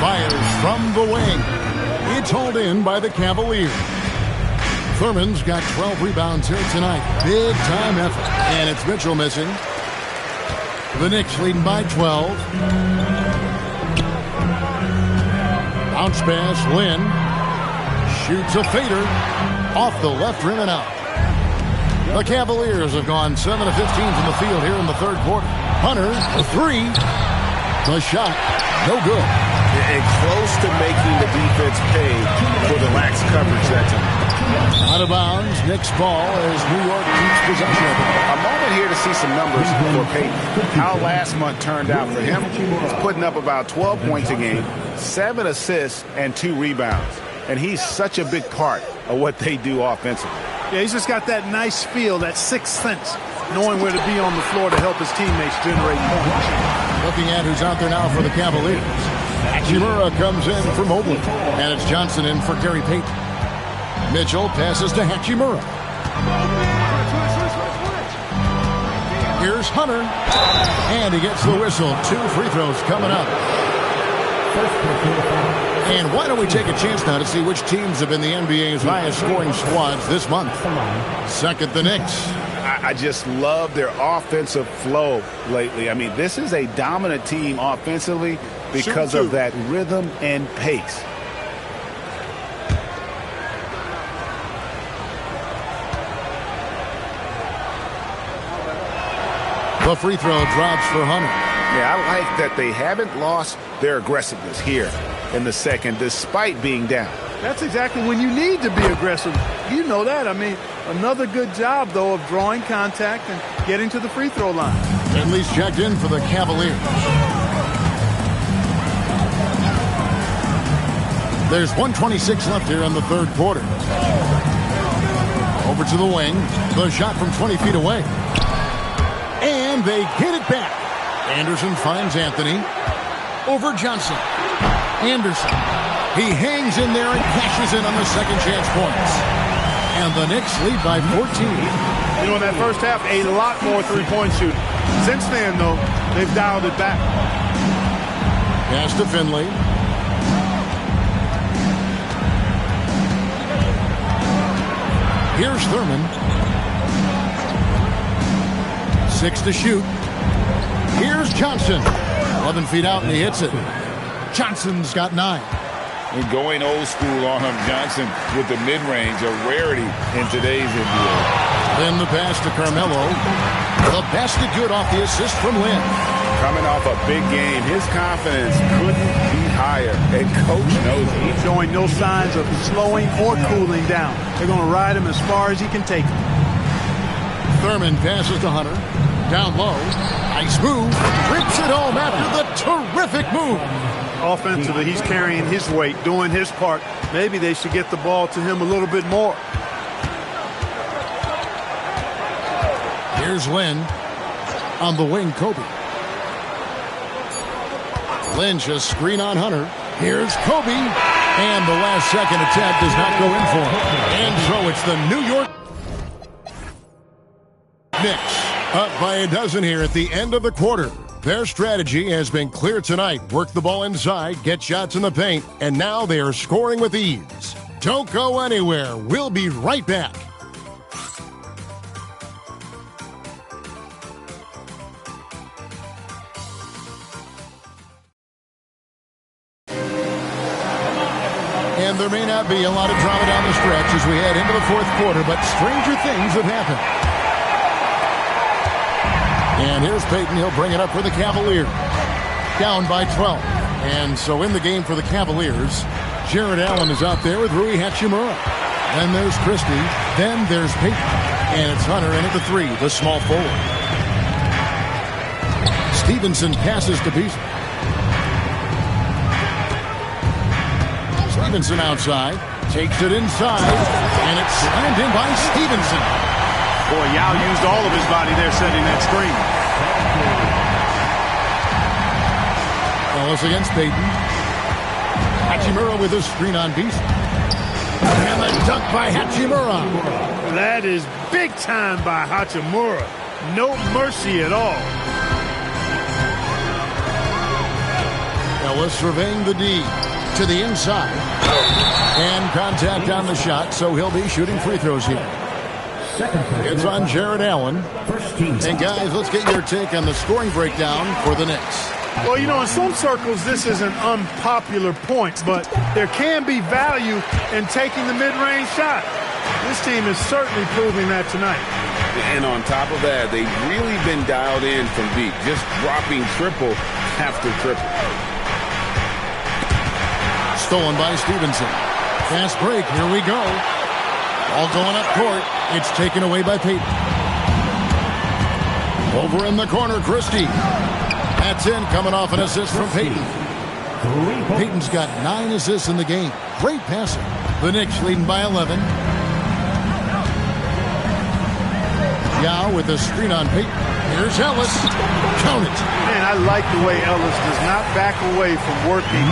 [SPEAKER 1] Fires from the wing. It's hauled in by the Cavaliers. Thurman's got 12 rebounds here tonight. Big time effort. And it's Mitchell missing. The Knicks leading by 12. Bounce pass, Lynn. Shoots a fader. Off the left rim and out. The Cavaliers have gone 7 of 15 from the field here in the third quarter. Hunter, a 3. The shot, no good.
[SPEAKER 5] And close to making the defense pay for the lax coverage that time.
[SPEAKER 1] Out of bounds, Knicks ball as New York keeps possession of it.
[SPEAKER 5] A moment here to see some numbers for Payton. How last month turned out for him. He's putting up about 12 points a game, 7 assists, and 2 rebounds. And he's such a big part of what they do offensively.
[SPEAKER 4] Yeah, he's just got that nice feel, that sixth sense, knowing where to be on the floor to help his teammates generate points.
[SPEAKER 1] Looking at who's out there now for the Cavaliers. Hachimura comes in for Mobley. And it's Johnson in for Gary Payton. Mitchell passes to Hachimura. Here's Hunter. And he gets the whistle. 2 free throws coming up. And why don't we take a chance now to see which teams have been the NBA's highest scoring squads this month. Second, the Knicks.
[SPEAKER 5] I just love their offensive flow lately. I mean, this is a dominant team offensively because of that rhythm and pace.
[SPEAKER 1] The free throw drops for Hunter.
[SPEAKER 5] Yeah, I like that they haven't lost their aggressiveness here in the second despite being down.
[SPEAKER 4] That's exactly when you need to be aggressive. You know that. I mean, another good job, though, of drawing contact and getting to the free throw line.
[SPEAKER 1] Finley's checked in for the Cavaliers. There's 1:26 left here in the third quarter. Over to the wing. The shot from 20 feet away. And they get it back. Anderson finds Anthony. Over Johnson. Anderson. He hangs in there and cashes in on the second chance points. And the Knicks lead by 14.
[SPEAKER 4] You know, in that first half, a lot more three-point shooting. Since then, though, they've dialed it back.
[SPEAKER 1] Pass to Finley. Here's Thurman. 6 to shoot. Here's Johnson. 11 feet out, and he hits it. Johnson's got 9.
[SPEAKER 5] We're going old school on him, Johnson, with the mid-range, a rarity in today's NBA.
[SPEAKER 1] Then the pass to Carmelo. The basket good off the assist from Lynn.
[SPEAKER 5] Coming off a big game, his confidence couldn't be higher, and coach knows it.
[SPEAKER 4] He's showing no signs of slowing or cooling down. They're going to ride him as far as he can take him.
[SPEAKER 1] Thurman passes to Hunter. Down low. Nice move. Rips it home after the terrific move.
[SPEAKER 4] Offensively, he's carrying his weight, doing his part. Maybe they should get the ball to him a little bit more.
[SPEAKER 1] Here's Lynn. On the wing, Kobe. Lynch a screen on Hunter. Here's Kobe. And the last second attempt does not go in for him. And so it's the New York Knicks up by a dozen here at the end of the quarter. Their strategy has been clear tonight. Work the ball inside, get shots in the paint, and now they are scoring with ease. Don't go anywhere. We'll be right back. And there may not be a lot of drama down the stretch as we head into the fourth quarter, but stranger things have happened. And here's Payton. He'll bring it up for the Cavaliers. Down by 12. And so in the game for the Cavaliers, Jared Allen is out there with Rui Hachimura. Then there's Christie. Then there's Payton. And it's Hunter in at the 3, the small forward. Stevenson passes to Beasley. Stevenson outside. Takes it inside. And it's slammed in by Stevenson.
[SPEAKER 4] Boy, Yao used all of his body there setting that screen.
[SPEAKER 1] Ellis against Payton. Hachimura with a screen on Beasley. And the dunk by Hachimura.
[SPEAKER 4] That is big time by Hachimura. No mercy at all.
[SPEAKER 1] Ellis surveying the D to the inside. And contact on the shot, so he'll be shooting free throws here. It's on Jared Allen. And guys, let's get your take on the scoring breakdown for the Knicks.
[SPEAKER 4] Well, you know, in some circles, this is an unpopular point, but there can be value in taking the mid-range shot. This team is certainly proving that tonight.
[SPEAKER 5] And on top of that, they've really been dialed in from deep, just dropping triple after triple.
[SPEAKER 1] Stolen by Stevenson. Fast break, here we go. All going up court. It's taken away by Payton. Over in the corner, Christie. That's in, coming off an assist from Payton. Payton's got 9 assists in the game. Great passing. The Knicks leading by 11. Yao with the screen on Peyton. Here's Ellis. Count it.
[SPEAKER 4] Man, I like the way Ellis does not back away from working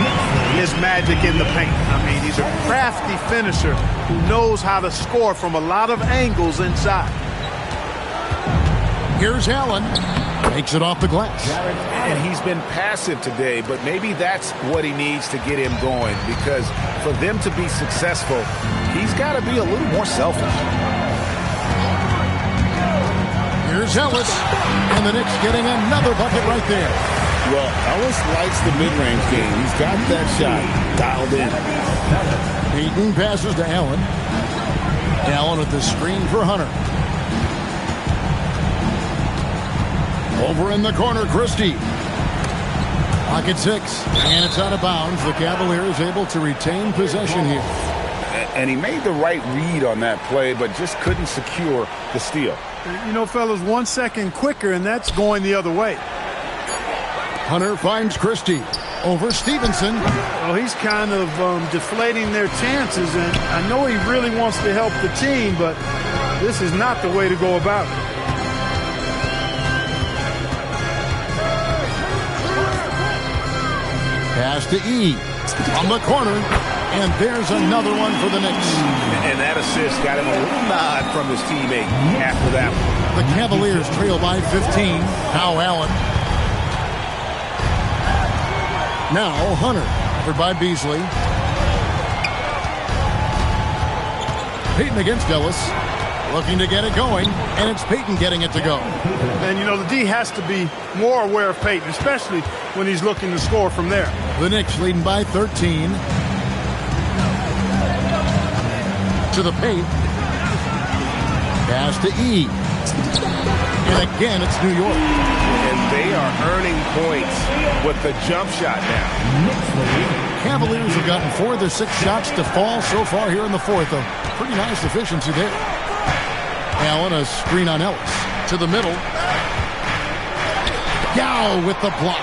[SPEAKER 4] his magic in the paint. I mean, he's a crafty finisher who knows how to score from a lot of angles inside.
[SPEAKER 1] Here's Allen. Takes it off the glass.
[SPEAKER 5] And he's been passive today, but maybe that's what he needs to get him going, because for them to be successful, he's got to be a little more selfish.
[SPEAKER 1] Here's Ellis, and the Knicks getting another bucket right there.
[SPEAKER 2] Well, Ellis likes the mid-range game. He's got that shot dialed in.
[SPEAKER 1] Peyton passes to Allen. Allen with the screen for Hunter. Over in the corner, Christie. Pocket 6, and it's out of bounds. The Cavaliers able to retain possession here.
[SPEAKER 5] And he made the right read on that play, but just couldn't secure the steal.
[SPEAKER 4] You know, fellas, 1 second quicker, and that's going the other way.
[SPEAKER 1] Hunter finds Christie. Over Stevenson.
[SPEAKER 4] Well, he's kind of deflating their chances, and I know he really wants to help the team, but this is not the way to go about it.
[SPEAKER 1] Pass to E. From the corner. And there's another one for the Knicks.
[SPEAKER 5] And that assist got him a little nod from his teammate after that one.
[SPEAKER 1] The Cavaliers trail by 15. Now Allen. Now Hunter. Covered by Beasley. Peyton against Ellis. Looking to get it going. And it's Peyton getting it to go.
[SPEAKER 4] And, you know, the D has to be more aware of Peyton, especially when he's looking to score from there.
[SPEAKER 1] The Knicks leading by 13. To the paint. Pass to E. And again, it's New York.
[SPEAKER 5] And they are earning points with the jump shot now.
[SPEAKER 1] Cavaliers have gotten 4 of their 6 shots to fall so far here in the fourth. A pretty nice efficiency there. Allen, a screen on Ellis. To the middle. Yao with the block.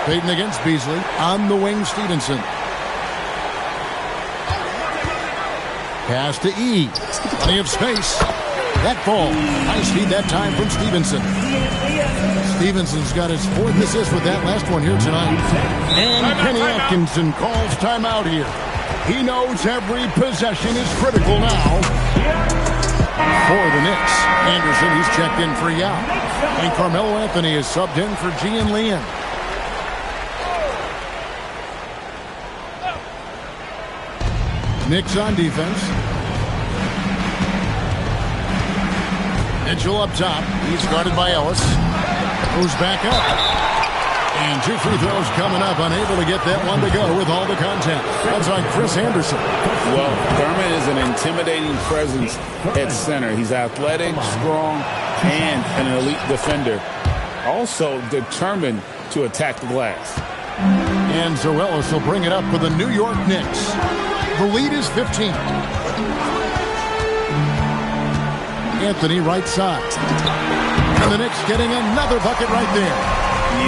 [SPEAKER 1] Peyton against Beasley. On the wing, Stevenson. Pass to E. Plenty of space. That ball. Nice feed that time from Stevenson. Stevenson's got his 4th assist with that last one here tonight. And Kenny Atkinson calls timeout here. He knows every possession is critical now. For the Knicks, Anderson, he's checked in for Yao. And Carmelo Anthony is subbed in for Gian Lian. Knicks on defense. Mitchell up top. He's guarded by Ellis. Goes back up. And 2 free throws coming up. Unable to get that one to go with all the content. That's on Chris Anderson.
[SPEAKER 2] Well, Thurman is an intimidating presence at center. He's athletic, strong, and an elite defender. Also determined to attack the glass.
[SPEAKER 1] And so Ellis will bring it up for the New York Knicks. The lead is 15. Anthony right side. And the Knicks getting another bucket right there.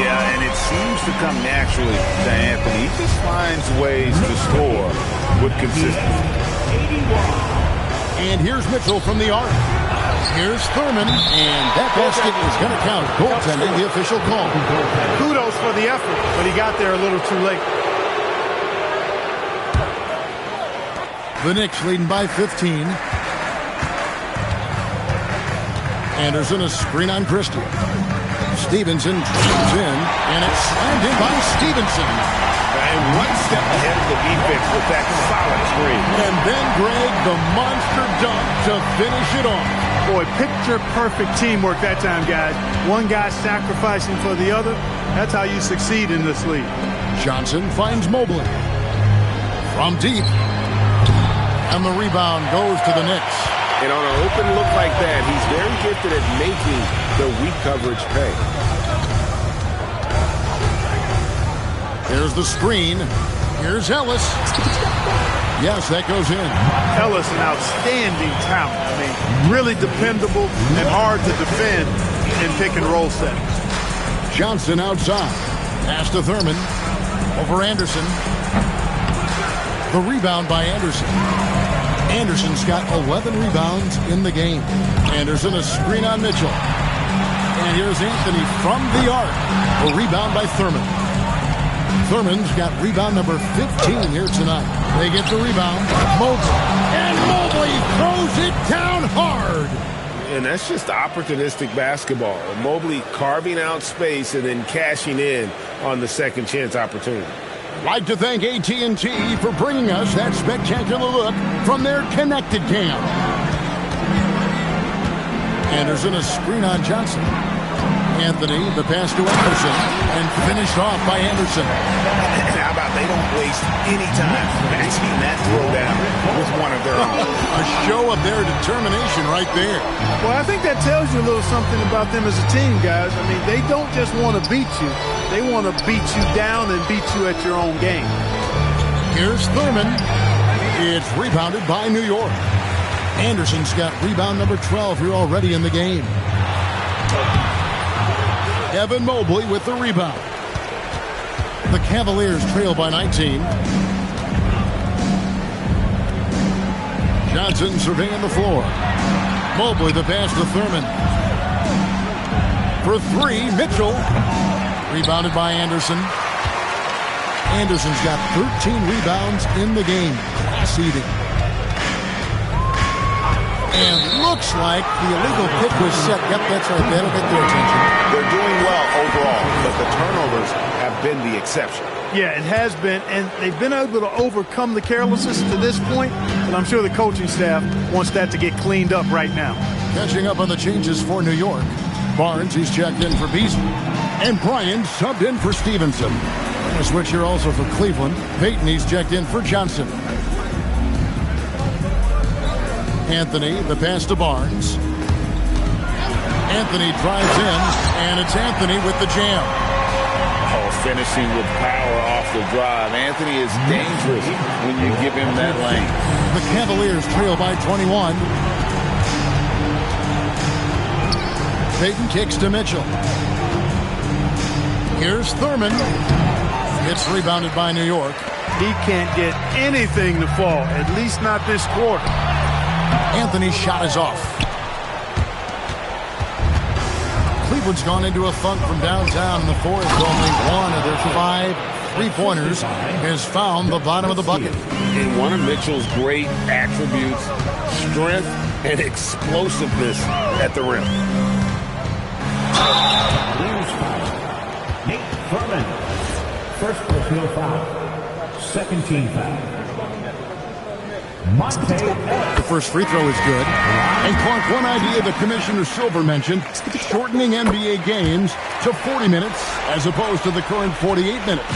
[SPEAKER 5] Yeah, and it seems to come naturally to Anthony. He just finds ways to score with consistency.
[SPEAKER 1] And here's Mitchell from the arc. Here's Thurman, and that basket is going to count. Goaltending, the official call.
[SPEAKER 4] Kudos for the effort, but he got there a little too late.
[SPEAKER 1] The Knicks leading by 15. Anderson, a screen on Christie. Stevenson drives in, and it's slammed in by Stevenson.
[SPEAKER 5] And one step ahead of the defense with that solid screen.
[SPEAKER 1] And then Greg, the monster dunk to finish it off.
[SPEAKER 4] Boy, picture-perfect teamwork that time, guys. One guy sacrificing for the other. That's how you succeed in this league.
[SPEAKER 1] Johnson finds Mobley. From deep. And the rebound goes to the Knicks.
[SPEAKER 5] And on an open look like that, he's very gifted at making the weak coverage pay.
[SPEAKER 1] Here's the screen. Here's Ellis. Yes, that goes in.
[SPEAKER 4] Ellis, an outstanding talent. I mean, really dependable and hard to defend in pick-and-roll settings.
[SPEAKER 1] Johnson outside. Pass to Thurman. Over Anderson. The rebound by Anderson. Anderson's got 11 rebounds in the game. Anderson, a screen on Mitchell. And here's Anthony from the arc. A rebound by Thurman. Thurman's got rebound number 15 here tonight. They get the rebound. Mobley. And Mobley throws it down hard.
[SPEAKER 2] And that's just opportunistic basketball. Mobley carving out space and then cashing in on the second chance opportunity.
[SPEAKER 1] Like to thank AT&T for bringing us that spectacular look from their connected cam. Anderson, a screen on Johnson. Anthony, the pass to Anderson, and finished off by Anderson.
[SPEAKER 5] How about they don't waste any time matching that throwdown with one of their own?
[SPEAKER 1] A show of their determination right there.
[SPEAKER 4] Well, I think that tells you a little something about them as a team, guys. I mean, they don't just want to beat you. They want to beat you down and beat you at your own game.
[SPEAKER 1] Here's Thurman. It's rebounded by New York. Anderson's got rebound number 12 here already in the game. Evan Mobley with the rebound. The Cavaliers trail by 19. Johnson surveying the floor. Mobley the pass to Thurman. For three, Mitchell. Rebounded by Anderson. Anderson's got 13 rebounds in the game. Seeding. And looks like the illegal pick was set. Yep, that's right. That'll get their attention.
[SPEAKER 5] They're doing well overall, but the turnovers have been the exception.
[SPEAKER 4] Yeah, it has been, and they've been able to overcome the carelessness to this point, and I'm sure the coaching staff wants that to get cleaned up right now.
[SPEAKER 1] Catching up on the changes for New York. Barnes, he's checked in for Beasley. And Bryant subbed in for Stevenson. A switch here also for Cleveland. Payton, he's checked in for Johnson. Anthony, the pass to Barnes. Anthony drives in, and it's Anthony with the jam.
[SPEAKER 2] Oh, finishing with power off the drive. Anthony is dangerous when you give him that lane.
[SPEAKER 1] The Cavaliers trail by 21. Payton kicks to Mitchell. Here's Thurman. It's rebounded by New York.
[SPEAKER 4] He can't get anything to fall, at least not this quarter.
[SPEAKER 1] Anthony's shot is off. Cleveland's gone into a funk from downtown in the fourth. Only one of their 5 3-pointers has found the bottom of the bucket.
[SPEAKER 2] And one of Mitchell's great attributes, strength and explosiveness at the rim.
[SPEAKER 6] Nate Thurman. First field foul. Second team foul.
[SPEAKER 1] The first free throw is good. And Clark, one idea that Commissioner Silver mentioned, shortening NBA games to 40 minutes as opposed to the current 48 minutes.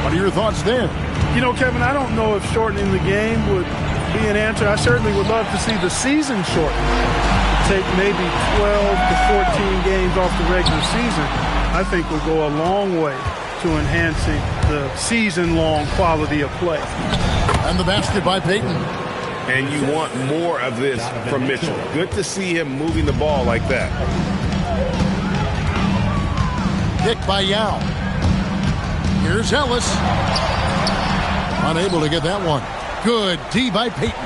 [SPEAKER 1] What are your thoughts there?
[SPEAKER 4] You know, Kevin, I don't know if shortening the game would be an answer. I certainly would love to see the season shortened. To take maybe 12 to 14 games off the regular season, I think will go a long way to enhancing the season-long quality of play.
[SPEAKER 1] And the basket by Payton.
[SPEAKER 2] And you want more of this from Mitchell. Good to see him moving the ball like that.
[SPEAKER 1] Kick by Yao. Here's Ellis. Unable to get that one. Good D by Payton.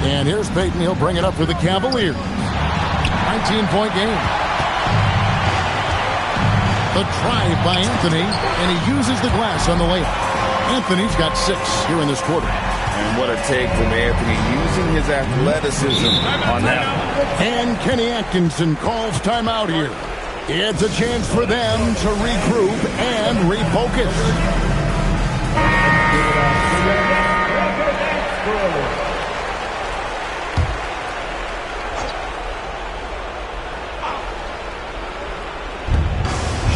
[SPEAKER 1] And here's Payton. He'll bring it up for the Cavaliers. 19-point game. The drive by Anthony, and he uses the glass on the layup. Anthony's got 6 here in this quarter.
[SPEAKER 2] And what a take from Anthony, using his athleticism on that one.
[SPEAKER 1] And Kenny Atkinson calls timeout here. It's a chance for them to regroup and refocus.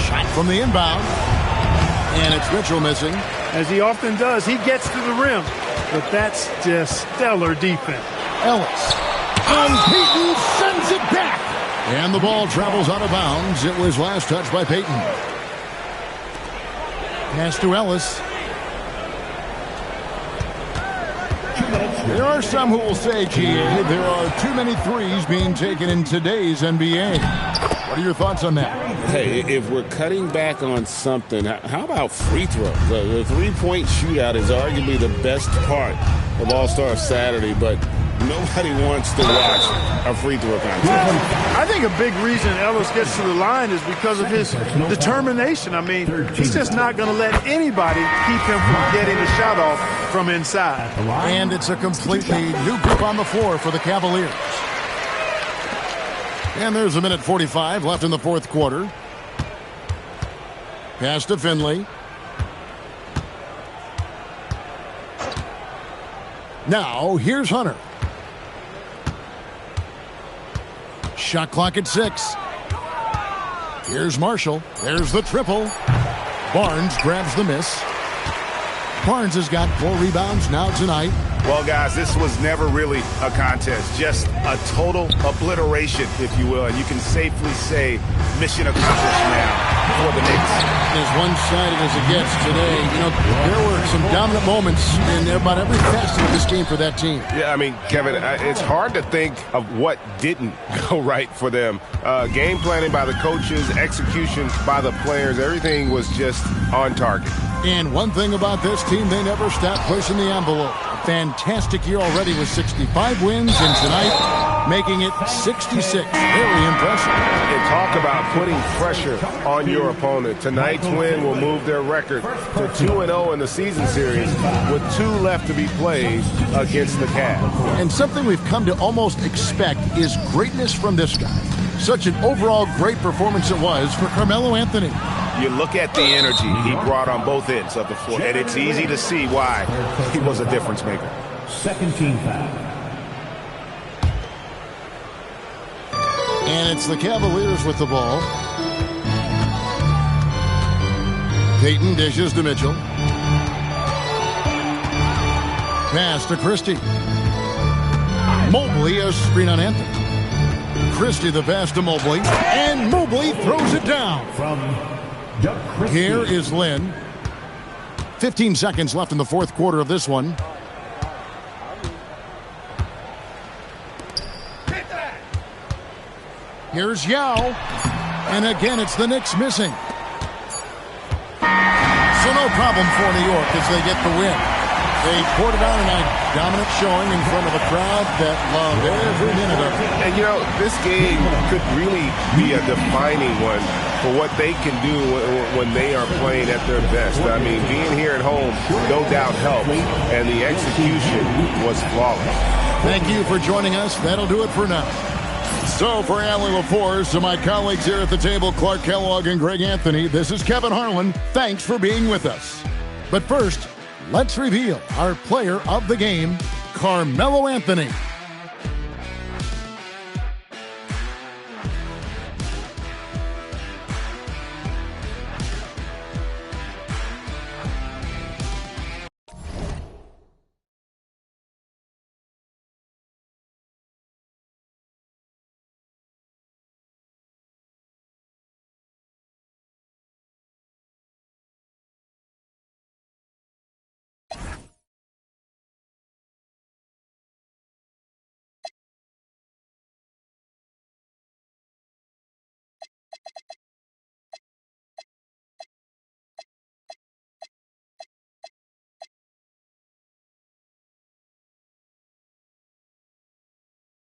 [SPEAKER 1] Shot from the inbound. And it's Mitchell missing.
[SPEAKER 4] As he often does, he gets to the rim. But that's just stellar defense.
[SPEAKER 1] Ellis. And Payton sends it back. And the ball travels out of bounds. It was last touched by Payton. Pass to Ellis. There are some who will say, GA, there are too many threes being taken in today's NBA. What are your thoughts on that?
[SPEAKER 2] Hey, if we're cutting back on something, how about free throws? The three-point shootout is arguably the best part of All-Star Saturday, but Nobody wants to watch a free throw contest.
[SPEAKER 4] I think a big reason Ellis gets to the line is because of his determination. I mean, he's just not going to let anybody keep him from getting a shot off from inside.
[SPEAKER 1] And it's a completely new group on the floor for the Cavaliers. And there's 1:45 left in the fourth quarter. Pass to Finley. Now, here's Hunter. Shot clock at 6. Here's Marshall. There's the triple. Barnes grabs the miss. Barnes has got 4 rebounds now tonight.
[SPEAKER 5] Well, guys, this was never really a contest, just a total obliteration, if you will. And you can safely say mission accomplished now for the Knicks.
[SPEAKER 1] As one-sided as it gets today, you know, there were some dominant moments in about every facet of this game for that team.
[SPEAKER 10] Yeah, I mean, Kevin, it's hard to think of what didn't go right for them. Game planning by the coaches, execution by the players, everything was just on target.
[SPEAKER 1] And one thing about this team, they never stopped pushing the envelope. A fantastic year already with 65 wins, and tonight making it 66. Very impressive.
[SPEAKER 10] And talk about putting pressure on your opponent. Tonight's win will move their record to 2-0 in the season series with 2 left to be played against the Cavs.
[SPEAKER 1] And something we've come to almost expect is greatness from this guy. Such an overall great performance it was for Carmelo Anthony.
[SPEAKER 5] You look at the energy he brought on both ends of the floor, and it's easy to see why he was a difference maker.
[SPEAKER 6] Second team foul.
[SPEAKER 1] And it's the Cavaliers with the ball. Payton dishes to Mitchell. Pass to Christie. Mobley a screen on Anthony. Christie the pass to Mobley. And Mobley throws it down.
[SPEAKER 6] From Doug Christie.
[SPEAKER 1] Here is Lynn. 15 seconds left in the fourth quarter of this one. Here's Yao. And again, it's the Knicks missing. So no problem for New York as they get the win. They poured it on a dominant showing in front of a crowd that loved every minute of it.
[SPEAKER 10] And, you know, this game could really be a defining one for what they can do when they are playing at their best. I mean, being here at home, no doubt helps, and the execution was flawless.
[SPEAKER 1] Thank you for joining us. That'll do it for now. So for Allie LaForce, to my colleagues here at the table, Clark Kellogg and Greg Anthony, this is Kevin Harlan. Thanks for being with us. But first, let's reveal our player of the game, Carmelo Anthony.